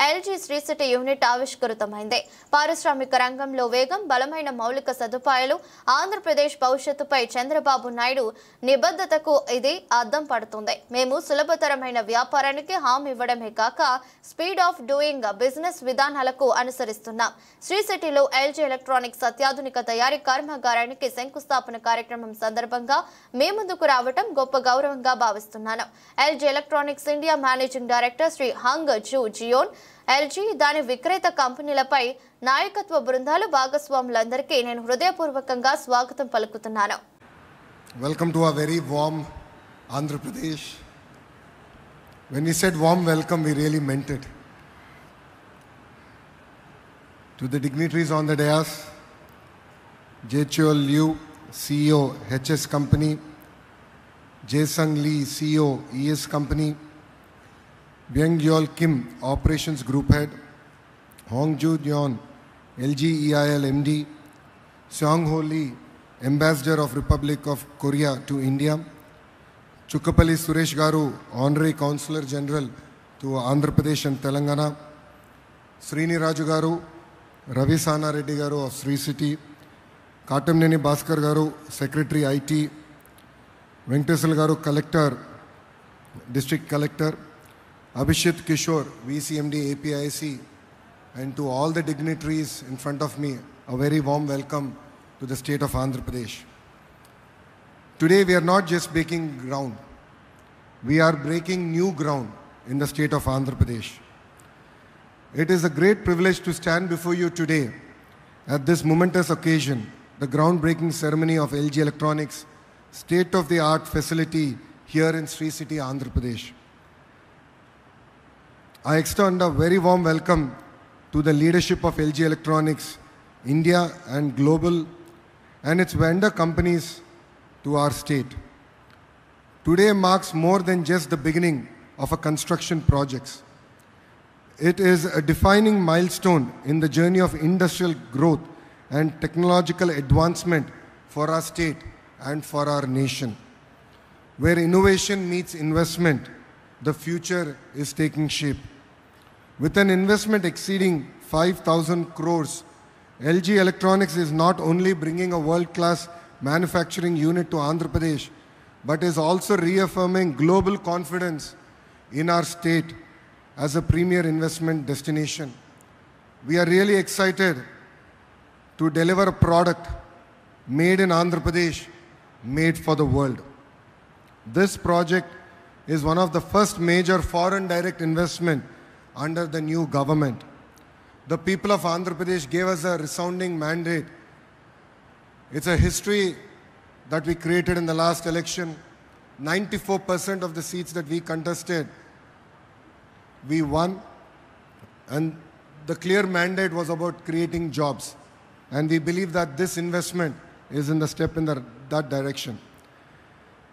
ఎల్జీ శ్రీ సిటీ యూనిట్ ఆవిష్కృతమైంది. పారిశ్రామిక రంగంలో వేగం, బలమైన మౌలిక సదుపాయాలు, ఆంధ్రప్రదేశ్ భవిష్యత్తుపై చంద్రబాబు నాయుడు నిబద్ధతకు ఇది అద్దం పడుతుంది. మేము సులభతరమైన వ్యాపారానికి హామీ ఇవ్వడమే కాక స్పీడ్ ఆఫ్ డూయింగ్ బిజినెస్ విధానాలకు అనుసరిస్తున్నాం. శ్రీ సిటీలో ఎల్జీ ఎలక్ట్రానిక్స్ అత్యాధునిక తయారీ కర్మాగారానికి శంకుస్థాపన కార్యక్రమం సందర్భంగా మీ ముందుకు రావడం గొప్ప గౌరవంగా భావిస్తున్నాను. LG electronics India managing director Shri Hong Ju Jeon, LG దాని విక్రేత కంపెనీలపై నాయకత్వ బృందాలు భాగస్వాములందరికీ నేను హృదయపూర్వకంగా స్వాగతం పలుకుతున్నాను. Welcome to a very warm Andhra Pradesh. When we said warm welcome, we really meant it. To the dignitaries on the dais, Jechol Liu, CEO HS Company, Jaesung Lee, CEO ES Company, Byung-Yeol Kim, Operations Group Head, Hongju Yeon, LG EIL MD, Seong-Ho Lee, Ambassador of Republic of Korea to India, Chukapalli Suresh Garu, Honorary Consular General to Andhra Pradesh and Telangana, Srini Raju Garu, Ravi Sana Reddy Garu of Sri City, Katamneni Bhaskar Garu, Secretary IT, Venkateswar Garu, Collector, District Collector, Abhishek Kishore, VCMD APIC, and to all the dignitaries in front of me, a very warm welcome to the state of Andhra Pradesh. Today we are not just breaking ground, we are breaking new ground in the state of Andhra Pradesh. It is a great privilege to stand before you today at this momentous occasion, the groundbreaking ceremony of LG Electronics state-of-the-art facility here in Sri City, Andhra Pradesh. I extend a very warm welcome to the leadership of LG Electronics, India and global, and its vendor companies to our state. Today marks more than just the beginning of a construction project. It is a defining milestone in the journey of industrial growth and technological advancement for our state and for our nation. Where innovation meets investment, the future is taking shape. With an investment exceeding 5,000 crores, LG Electronics is not only bringing a world-class manufacturing unit to Andhra Pradesh, but is also reaffirming global confidence in our state as a premier investment destination. We are really excited to deliver a product made in Andhra Pradesh, made for the world. This project is one of the first major foreign direct investment under the new government. The people of Andhra Pradesh gave us a resounding mandate. It's a history that we created in the last election. 94% of the seats that we contested, we won. And the clear mandate was about creating jobs. And we believe that this investment is in the step in that direction.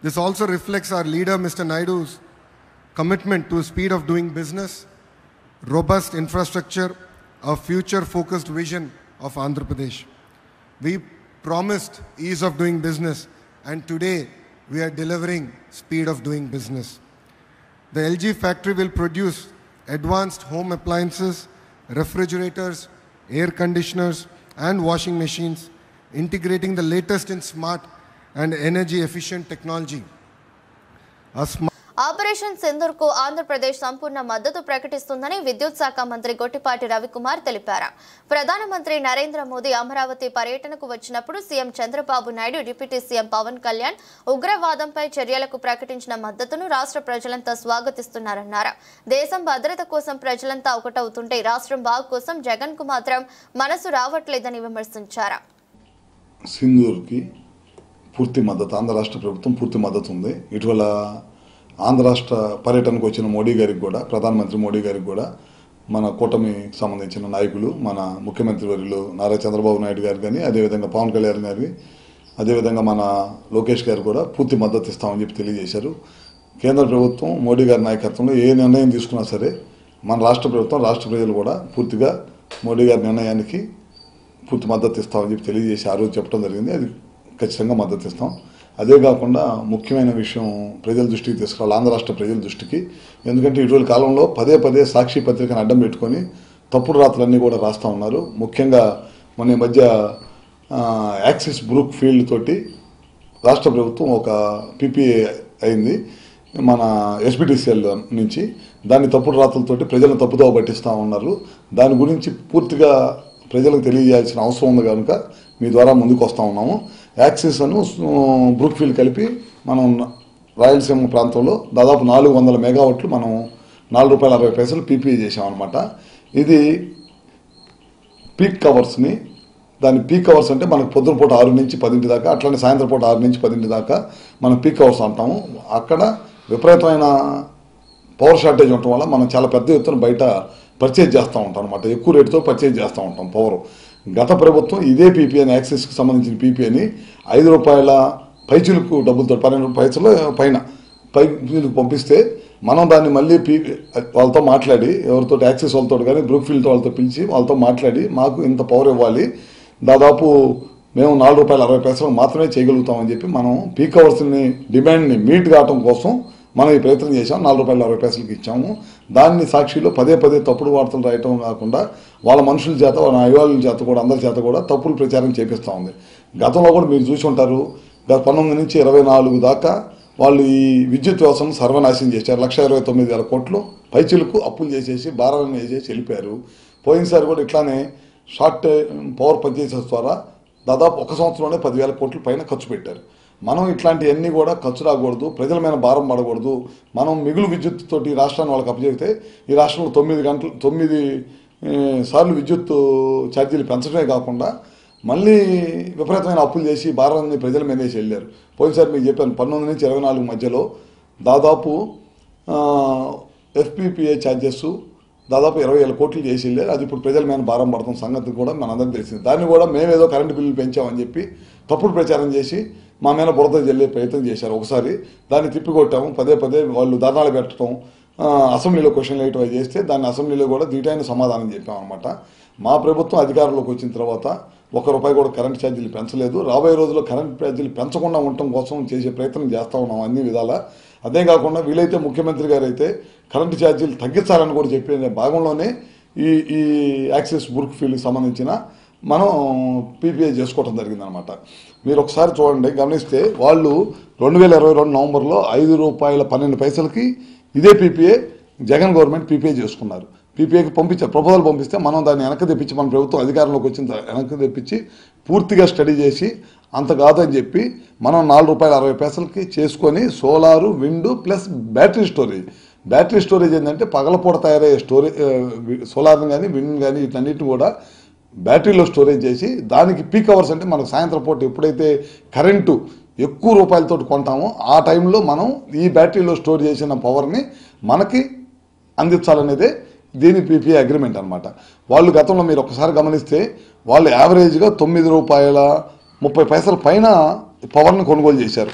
This also reflects our leader, Mr. Naidu's commitment to speed of doing business, robust infrastructure, a future-focused vision of Andhra Pradesh. We promised ease of doing business, and today we are delivering speed of doing business. The LG factory will produce advanced home appliances, refrigerators, air conditioners, and washing machines, integrating the latest in smart and energy-efficient technology. Operation సింధూర్కు ఆంధ్రప్రదేశ్ సంపూర్ణ మద్దతు ప్రకటిస్తుందని విద్యుత్ శాఖ మంత్రి గొట్టిపాటి రవికుమార్ తెలిపారు. ప్రధానమంత్రి నరేంద్ర మోదీ అమరావతి పర్యటనకు వచ్చినప్పుడు CM Chandrababu Naidu, deputy CM Pawan Kalyan ఉగ్రవాదంపై చర్యలకు ప్రకటించిన మద్దతును రాష్ట్ర ప్రజలంతా స్వాగతిస్తున్నారన్నారు. దేశం భద్రత కోసం ప్రజలంతా ఒకటవుతుంటే రాష్ట్రం బాగు కోసం జగన్ కు మాత్రం మనసు రావట్లేదని విమర్శించారు. సింధూర్కి పూర్తి మద్దతు, ఆంధ్ర రాష్ట్ర ప్రభుత్వం పూర్తి మద్దతు ఉంది. ఇటీవల ఆంధ్ర రాష్ట్ర పర్యటనకు వచ్చిన మోడీ గారికి కూడా, ప్రధానమంత్రి మోడీ గారికి కూడా మన కూటమికి సంబంధించిన నాయకులు, మన ముఖ్యమంత్రి వర్యులు నారా చంద్రబాబు నాయుడు గారు కానీ, అదేవిధంగా పవన్ కళ్యాణ్ గారి, అదేవిధంగా మన లోకేష్ గారు కూడా పూర్తి మద్దతు ఇస్తామని చెప్పి తెలియజేశారు. కేంద్ర ప్రభుత్వం మోడీ గారి నాయకత్వంలో ఏ నిర్ణయం తీసుకున్నా సరే మన రాష్ట్ర ప్రభుత్వం, రాష్ట్ర ప్రజలు కూడా పూర్తిగా మోడీ గారి నిర్ణయానికి పూర్తి మద్దతు ఇస్తామని చెప్పి తెలియజేసి ఆ రోజు చెప్పడం జరిగింది. అది ఖచ్చితంగా మద్దతు ఇస్తాం. అదే కాకుండా ముఖ్యమైన విషయం ప్రజల దృష్టికి తీసుకురావాలి, ఆంధ్ర రాష్ట్ర ప్రజల దృష్టికి. ఎందుకంటే ఇటీవల కాలంలో పదే పదే సాక్షి పత్రికను అడ్డం పెట్టుకొని తప్పుడు రాతలన్నీ కూడా రాస్తూ ఉన్నారు. ముఖ్యంగా మొన్న మధ్య యాక్సిస్ బ్రూక్ ఫీల్డ్ తోటి రాష్ట్ర ప్రభుత్వం ఒక పీపీఏ అయింది. మన ఎస్పీటీసీఎల్ నుంచి దాన్ని తప్పుడు రాతలతోటి ప్రజలను తప్పుదోవ పట్టిస్తూ ఉన్నారు. దాని గురించి పూర్తిగా ప్రజలకు తెలియజేయాల్సిన అవసరం ఉంది కనుక మీ ద్వారా ముందుకు వస్తూ ఉన్నాము. యాక్సిస్ అను బ్రూక్ఫీల్డ్ కలిపి మనం రాయలసీమ ప్రాంతంలో దాదాపు 400 మెగావాట్లు మనం ₹4.60 పీపీఏ చేసామన్నమాట. ఇది పీక్ కవర్స్ని, దాని పీక్ అవర్స్ అంటే మనకు పొద్దున పూట 6 నుంచి 10 దాకా, అట్లనే సాయంత్రం పూట 6 నుంచి 10 దాకా మనం పీక్ అవర్స్ అంటాము. అక్కడ విపరీతమైన పవర్ షార్టేజ్ ఉండటం వల్ల మనం చాలా పెద్ద ఎత్తున బయట పర్చేజ్ చేస్తూ ఉంటాం అనమాట. ఎక్కువ రేటుతో పర్చేజ్ చేస్తూ ఉంటాం పవర్. గత ప్రభుత్వం ఇదే పీపీఏని, యాక్సిస్కి సంబంధించిన పీపీఏని ₹5 పైచీలకు డబ్బులతో 12 పైసలు పైన పైచీలకు పంపిస్తే మనం దాన్ని మళ్ళీ వాళ్ళతో మాట్లాడి, ఎవరితో యాక్సిస్ వాళ్ళతో కానీ బ్రూక్ఫీల్డ్ వాళ్ళతో పిలిచి వాళ్ళతో మాట్లాడి మాకు ఇంత పవర్ ఇవ్వాలి, దాదాపు మేము ₹4.60 మాత్రమే చేయగలుగుతామని చెప్పి మనం పీక్ అవర్స్ని డిమాండ్ని మీట్ కావటం కోసం మనం ఈ ప్రయత్నం చేసాం. ₹4.60 ఇచ్చాము. దాన్ని సాక్షిలో పదే తప్పుడు వార్తలు రాయటం కాకుండా వాళ్ళ మనుషుల చేత, వాళ్ళ అభివాళ్ళ చేత కూడా, అందరి చేత కూడా తప్పులు ప్రచారం చేపిస్తూ ఉంది. గతంలో కూడా మీరు చూసి ఉంటారు, 19 నుంచి 24 దాకా వాళ్ళు ఈ విద్యుత్ వ్యవస్థను సర్వనాశనం చేశారు. ₹1,29,000 పైచిలకు అప్పులు చేసేసి భారాలను వేసేసి వెళ్ళిపోయారు. పోయినసారి కూడా ఇట్లానే షార్ట్ పవర్ పర్చేసెస్ ద్వారా దాదాపు 1 సంవత్సరంలోనే ₹10,000 పైన ఖర్చు పెట్టారు. మనం ఇట్లాంటివన్నీ కూడా ఖర్చు రాకూడదు, ప్రజల మీద భారం పడకూడదు. మనం మిగులు విద్యుత్ తోటి రాష్ట్రాన్ని వాళ్ళకి అప్పచెబితే ఈ రాష్ట్రంలో 9 సార్లు విద్యుత్ ఛార్జీలు పెంచడమే కాకుండా మళ్ళీ విపరీతమైన అప్పులు చేసి భారాన్ని ప్రజల మీదేసి వెళ్ళారు. పోయినసారి మీకు చెప్పాను, 19 నుంచి 24 మధ్యలో దాదాపు ఎఫ్పీపీఏ ఛార్జెస్ దాదాపు 20,000 కోట్లు చేసి వెళ్ళారు. అది ఇప్పుడు ప్రజల మీద భారం పడుతున్న సంగతి కూడా మనందరికీ తెలిసింది. దాన్ని కూడా మేమేదో కరెంటు బిల్లులు పెంచామని చెప్పి తప్పుడు ప్రచారం చేసి మా మీద బురద జల్లే ప్రయత్నం చేశారు. ఒకసారి దాన్ని తిప్పికొట్టాము. పదే వాళ్ళు ధర్నాలు పెట్టడం, అసెంబ్లీలో క్వశ్చన్లు వేయటం అవి చేస్తే దాన్ని అసెంబ్లీలో కూడా దీటైన సమాధానం చెప్పామన్నమాట. మా ప్రభుత్వం అధికారంలోకి వచ్చిన తర్వాత ₹1 కూడా కరెంట్ ఛార్జీలు పెంచలేదు. రాబోయే రోజుల్లో కరెంట్ ఛార్జీలు పెంచకుండా ఉండటం కోసం చేసే ప్రయత్నం చేస్తూ ఉన్నాం అన్ని విధాలా. అదే కాకుండా వీలైతే ముఖ్యమంత్రి గారు అయితే కరెంటు ఛార్జీలు తగ్గించాలని కూడా చెప్పిన భాగంలోనే ఈ యాక్సిస్ బ్రూక్ఫీల్డ్కి సంబంధించిన మనం పీపీఐ చేసుకోవడం జరిగిందనమాట. మీరు ఒకసారి చూడండి, గమనిస్తే వాళ్ళు 2022 నవంబర్లో ₹5.12 ఇదే పీపీఐ జగన్ గవర్నమెంట్ పీపీఐ చేసుకున్నారు. పీపీఐకి పంపించారు, ప్రపోజల్ పంపిస్తే మనం దాన్ని వెనక్కి తెప్పించి, మన ప్రభుత్వం అధికారంలోకి వచ్చిన వెనక్కి తెప్పించి పూర్తిగా స్టడీ చేసి అంత కాదని చెప్పి మనం ₹4.60 చేసుకొని solar, wind plus battery storage ఏంటంటే పగలపూట తయారయ్యే సోలార్ని కానీ విండ్ కానీ వీటన్నిటిని కూడా బ్యాటరీలో స్టోరేజ్ చేసి దానికి పీక్ అవర్స్ అంటే మనకు సాయంత్రం పూట ఎప్పుడైతే కరెంటు ఎక్కువ రూపాయలతో కొంటామో ఆ టైంలో మనం ఈ బ్యాటరీలో స్టోర్ చేసిన పవర్ని మనకి అందించాలనేదే దీని పీపీఐ అగ్రిమెంట్ అనమాట. వాళ్ళు గతంలో మీరు ఒకసారి గమనిస్తే వాళ్ళు యావరేజ్గా ₹9.30 పైన పవర్ని కొనుగోలు చేశారు.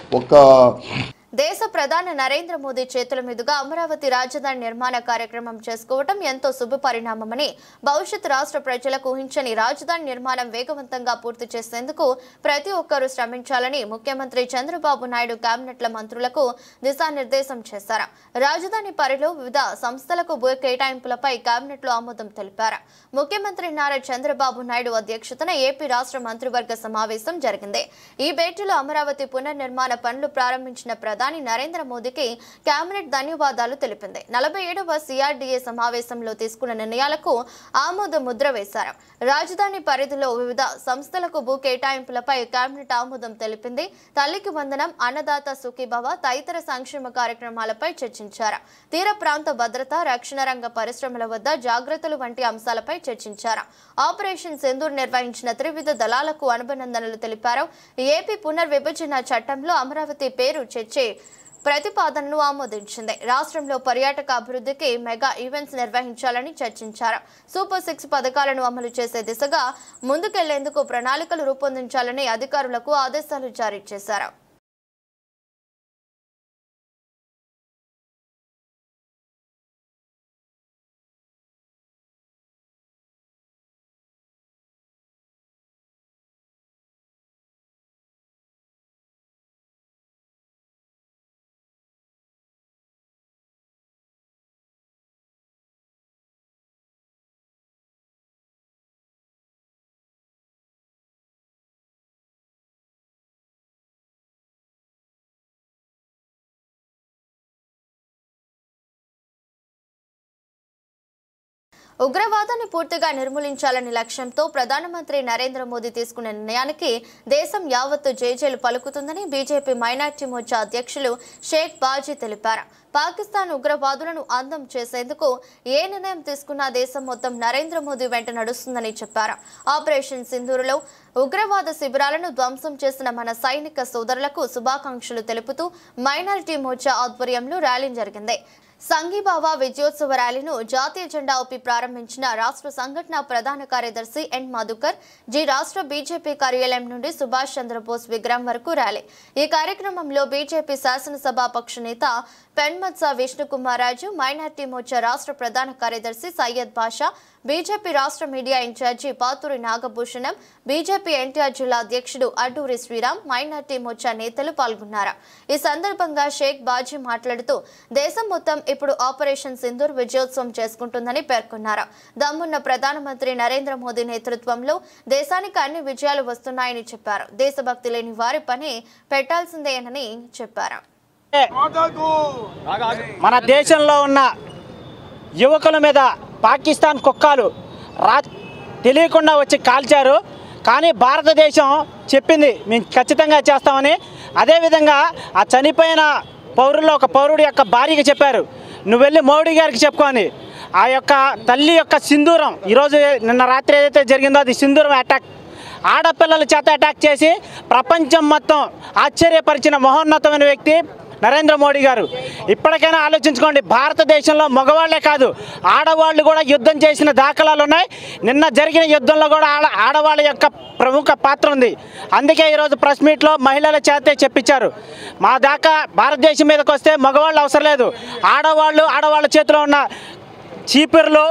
దేశ ప్రధాని నరేంద్ర మోదీ చేతుల మీదుగా అమరావతి రాజధాని నిర్మాణ కార్యక్రమం చేసుకోవడం ఎంతో శుభ పరిణామమని, భవిష్యత్ రాష్ట్ర ప్రజలకు ఊహించని రాజధాని నిర్మాణం వేగవంతంగా పూర్తి చేసేందుకు ప్రతి ఒక్కరూ శ్రమించాలని ముఖ్యమంత్రి చంద్రబాబు నాయుడు కేబినెట్ల మంత్రులకు దిశానిర్దేశం చేశారు. రాజధాని పరిధిలో వివిధ సంస్థలకు భూ కేటాయింపులపై కేబినెట్లో ఆమోదం తెలిపారు. ముఖ్యమంత్రి నారా చంద్రబాబు నాయుడు అధ్యక్షతన ఏపీ రాష్ట్ర మంత్రివర్గ సమావేశం జరిగింది. ఈ భేటీలో అమరావతి పునర్నిర్మాణ పనులు ప్రారంభించిన ప్రధాని నరేంద్ర మోదీకి కేబినెట్ ధన్యవాదాలు తెలిపింది. 47వ సిఆర్డీఏ సమావేశంలో తీసుకున్న నిర్ణయాలకు ఆమోద ముద్ర వేశారు. రాజధాని పరిధిలో వివిధ సంస్థలకు భూ కేటాయింపులపై కేబినెట్ ఆమోదం తెలిపింది. తల్లికి వందనం, అన్నదాత సుఖీభవ తదితర సంక్షేమ కార్యక్రమాలపై చర్చించారు. తీర ప్రాంత భద్రత, రక్షణ రంగ పరిశ్రమల వద్ద జాగ్రత్తలు వంటి అంశాలపై చర్చించారు. ఆపరేషన్ సింధూర్ నిర్వహించిన త్రివిధ దళాలకు అభినందనలు తెలిపారు. ఏపీ పునర్విభజన చట్టంలో అమరావతి పేరు చర్చే ప్రతిపాదనను ఆమోదించింది. రాష్ట్రంలో పర్యాటక అభివృద్ధికి మెగా ఈవెంట్స్ నిర్వహించాలని చర్చించారు. సూపర్ 6 పథకాలను అమలు చేసే దిశగా ముందుకెళ్లేందుకు ప్రణాళికలు రూపొందించాలని అధికారులకు ఆదేశాలు జారీ చేశారు. ఉగ్రవాదాన్ని పూర్తిగా నిర్మూలించాలని లక్ష్యంతో ప్రధానమంత్రి నరేంద్ర మోదీ తీసుకున్న నిర్ణయానికి దేశం యావత్తు జేజేలు పలుకుతుందని బీజేపీ మైనార్టీ మోర్చా అధ్యక్షులు షేక్ బాజీ తెలిపారు. పాకిస్తాన్ ఉగ్రవాదులను అంతం చేసేందుకు ఏ నిర్ణయం తీసుకున్నా దేశం మొత్తం నరేంద్ర మోదీ వెంట నడుస్తుందని చెప్పారు. ఆపరేషన్ సింధూరులో ఉగ్రవాద శిబిరాలను ధ్వంసం చేసిన మన సైనిక సోదరులకు శుభాకాంక్షలు తెలుపుతూ మైనారిటీ మోర్చా ఆధ్వర్యంలో ర్యాలీ జరిగింది. సంఘీభావ విజయోత్సవ ర్యాలీను జాతీయ జెండా ఊపి ప్రారంభించిన రాష్ట్ర సంఘటన ప్రధాన కార్యదర్శి ఎన్ మధుకర్ జీ రాష్ట్ర బీజేపీ కార్యాలయం నుండి సుభాష్ చంద్రబోస్ విగ్రహం వరకు ర్యాలీ. ఈ కార్యక్రమంలో బీజేపీ శాసనసభాపక్ష నేత పెన్మత్సా విష్ణుకుమారాజు, మైనార్టీ మోర్చా రాష్ట్ర ప్రధాన కార్యదర్శి సయ్యద్ బాషా, బీజేపీ రాష్ట్ర media incharge Pathuri Nagabhushanam, BJP NTR జిల్లా అధ్యక్షుడు అడ్డూరి శ్రీరామ్, మైనార్టీ మోర్చా నేతలు పాల్గొన్నారు. ఈ సందర్భంగా షేక్ బాజీ మాట్లాడుతూ దేశం మొత్తం ఇప్పుడు ఆపరేషన్ సింధూర్ విజయోత్సవం చేసుకుంటుందని పేర్కొన్నారు. దమ్మున్న ప్రధానమంత్రి నరేంద్ర మోదీ నేతృత్వంలో దేశానికి అన్ని విజయాలు వస్తున్నాయని చెప్పారు. దేశభక్తి లేని వారి పని పెట్టాల్సిందేనని చెప్పారు. మన దేశంలో ఉన్న యువకుల మీద పాకిస్తాన్ కుక్కలు తెలియకుండా వచ్చి కాల్చారు. కానీ భారతదేశం చెప్పింది మేము ఖచ్చితంగా చేస్తామని. అదేవిధంగా ఆ చనిపోయిన పౌరుల్లో ఒక పౌరుడి యొక్క భార్యకి చెప్పారు, నువ్వు వెళ్ళి మోడీ గారికి చెప్పుకొని. ఆ యొక్క తల్లి యొక్క సింధూరం ఈరోజు నిన్న రాత్రి ఏదైతే జరిగిందో అది సింధూరం అటాక్, ఆడపిల్లల చేత అటాక్ చేసి ప్రపంచం మొత్తం ఆశ్చర్యపరిచిన మహోన్నతమైన వ్యక్తి నరేంద్ర మోడీ గారు. ఇప్పటికైనా ఆలోచించుకోండి, భారతదేశంలో మగవాళ్లే కాదు ఆడవాళ్ళు కూడా యుద్ధం చేసిన దాఖలాలు ఉన్నాయి. నిన్న జరిగిన యుద్ధంలో కూడా ఆడవాళ్ళ యొక్క ప్రముఖ పాత్ర ఉంది. అందుకే ఈరోజు ప్రెస్ మీట్లో మహిళల చేతే చెప్పించారు. మా దాకా భారతదేశం మీదకి వస్తే మగవాళ్ళు అవసరం లేదు, ఆడవాళ్ళ చేతిలో ఉన్న చీపుర్లు,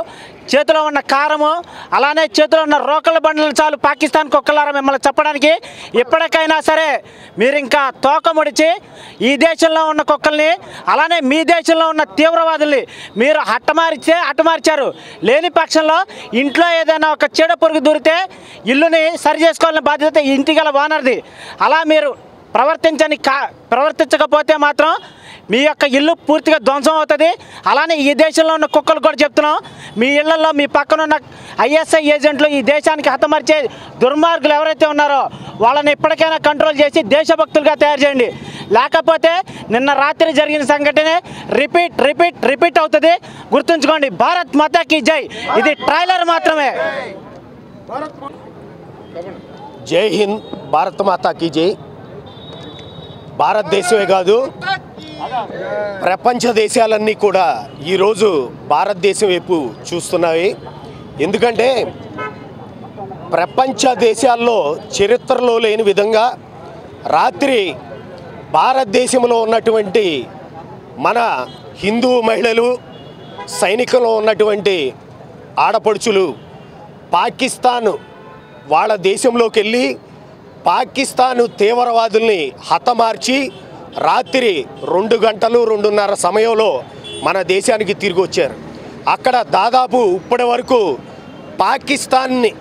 చేతిలో ఉన్న కారము, అలానే చేతిలో ఉన్న రోకల బండ్లను చాలు పాకిస్తాన్ కుక్కలారా మిమ్మల్ని చెప్పడానికి. ఎప్పటికైనా సరే మీరు ఇంకా తోక ముడిచి ఈ దేశంలో ఉన్న కుక్కల్ని, అలానే మీ దేశంలో ఉన్న తీవ్రవాదుల్ని మీరు హట్టమార్చారు. లేని పక్షంలో ఇంట్లో ఏదైనా ఒక చీడ పురుగు దూరితే ఇల్లుని సరి చేసుకోవాలని బాధ్యత ఇంటిగల ఓనర్ది. అలా మీరు ప్రవర్తించకపోతే మాత్రం మీ యొక్క ఇల్లు పూర్తిగా ధ్వంసం అవుతుంది. అలానే ఈ దేశంలో ఉన్న కుక్కలు కూడా చెప్తున్నాం, మీ ఇళ్లలో మీ పక్కన ఉన్న ఐఎస్ఐ ఏజెంట్లు ఈ దేశానికి హతమార్చే దుర్మార్గులు ఎవరైతే ఉన్నారో వాళ్ళని ఇప్పటికైనా కంట్రోల్ చేసి దేశభక్తులుగా తయారు చేయండి. లేకపోతే నిన్న రాత్రి జరిగిన సంఘటనే రిపీట్ అవుతుంది. గుర్తుంచుకోండి. భారత్ మాతాకి జై. ఇది ట్రైలర్ మాత్రమే. జై హింద్, భారత్ మాతాకి జై. భారతదేశమే కాదు ప్రపంచ దేశాలన్నీ కూడా ఈరోజు భారతదేశం వైపు చూస్తున్నాయి. ఎందుకంటే ప్రపంచ దేశాల్లో చరిత్రలో లేని విధంగా రాత్రి భారతదేశంలో ఉన్నటువంటి మన హిందూ మహిళలు, సైనికులు ఉన్నటువంటి ఆడపడుచులు పాకిస్తాన్ వాళ్ళ దేశంలోకి వెళ్ళి పాకిస్తాన్ తీవ్రవాదుల్ని హతమార్చి రాత్రి 2 గంటలు 2:30 సమయంలో మన దేశానికి తిరిగి వచ్చారు. అక్కడ దాదాపు ఇప్పటి వరకు పాకిస్తాన్ని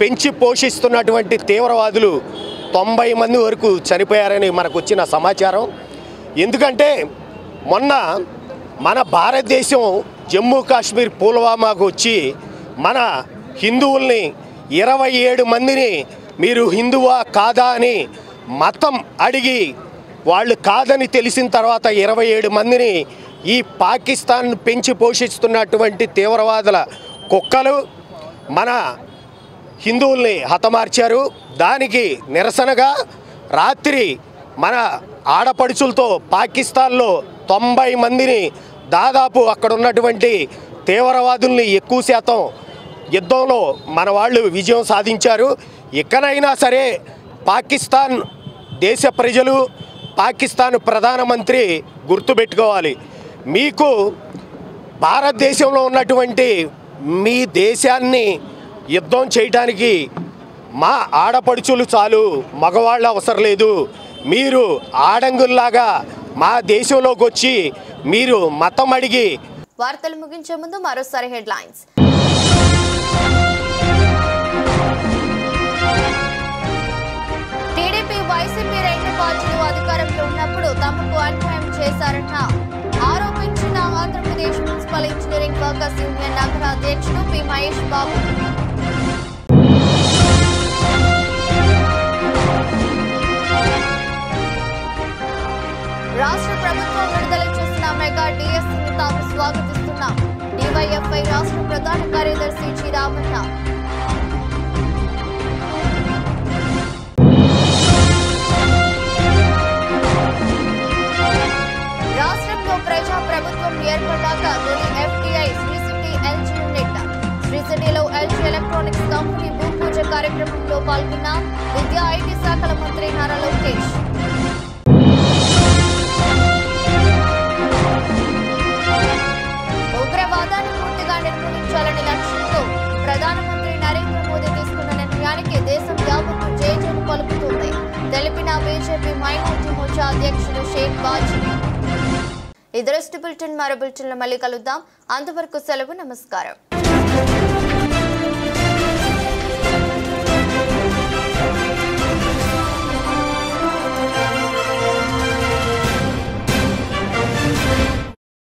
పెంచి పోషిస్తున్నటువంటి తీవ్రవాదులు 90 మంది వరకు చనిపోయారని మనకు వచ్చిన సమాచారం. ఎందుకంటే మొన్న మన భారతదేశం జమ్మూ కాశ్మీర్ పుల్వామాకు వచ్చి మన హిందువుల్ని 27 మందిని మీరు హిందువా కాదా అని మతం అడిగి వాళ్ళు కాదని తెలిసిన తర్వాత 27 మందిని ఈ పాకిస్తాన్ పెంచి పోషిస్తున్నటువంటి తీవ్రవాదుల కుక్కలు మన హిందువుల్ని హతమార్చారు. దానికి నిరసనగా రాత్రి మన ఆడపడుచులతో పాకిస్తాన్లో 90 మందిని దాదాపు అక్కడ ఉన్నటువంటి తీవ్రవాదుల్ని ఎక్కువ శాతం యుద్ధంలో మన వాళ్ళు విజయం సాధించారు. ఎక్కడైనా సరే పాకిస్తాన్ దేశ ప్రజలు, పాకిస్తాన్ ప్రధానమంత్రి గుర్తుపెట్టుకోవాలి, మీకు భారతదేశంలో ఉన్నటువంటి మీ దేశాన్ని యుద్ధం చేయడానికి మా ఆడపడుచులు చాలు, మగవాళ్ళు అవసరం లేదు. మీరు ఆడంగుల్లాగా మా దేశంలోకి వచ్చి మీరు మతం అడిగి. వార్తలు ముగించే ముందు మరోసారి హెడ్లైన్స్. టీడీపీ వైసీపీ రెండు పార్టీలు అధికారంలో ఉన్నప్పుడు తమకు అన్యాయం చేశారన్న ఆరోపించిన Andhra Pradesh municipal engineering workers workers union నగర అధ్యక్షుడు పి మహేష్ బాబు. రాష్ట్ర ప్రభుత్వం విడుదల చేసిన మెగా డిఎస్సీని తాము స్వాగతిస్తున్నాం. డివైఎఫ్ఐ రాష్ట్ర ప్రధాన కార్యదర్శి జి రామన్న. రాష్ట్రంలో ప్రజా ప్రభుత్వం ఏర్పడ్డాక తొలి FDI Sri City LG unit. Sri సిటీలో ఎల్జీ ఎలక్ట్రానిక్స్ కంపెనీ భూమి పూజ కార్యక్రమంలో పాల్గొన్న విద్యా ఐటీ శాఖల మంత్రి నారా లోకేష్. ఉగ్రవాదాన్ని పూర్తిగా నిర్మూలించాలనే లక్ష్యంతో ప్రధానమంత్రి నరేంద్ర మోదీ తీసుకున్న నిర్ణయానికి దేశం యావత్తు జేజేను పలుకుతుంది తెలిపిన బీజేపీ మైనార్టీ మోర్చా అధ్యక్షుడు షేక్ బాజీ. ఈ దృష్టి బులెటిన్ మరో బులెటిన్లో మళ్ళీ కలుద్దాం. అంతవరకు సెలవు. నమస్కారం.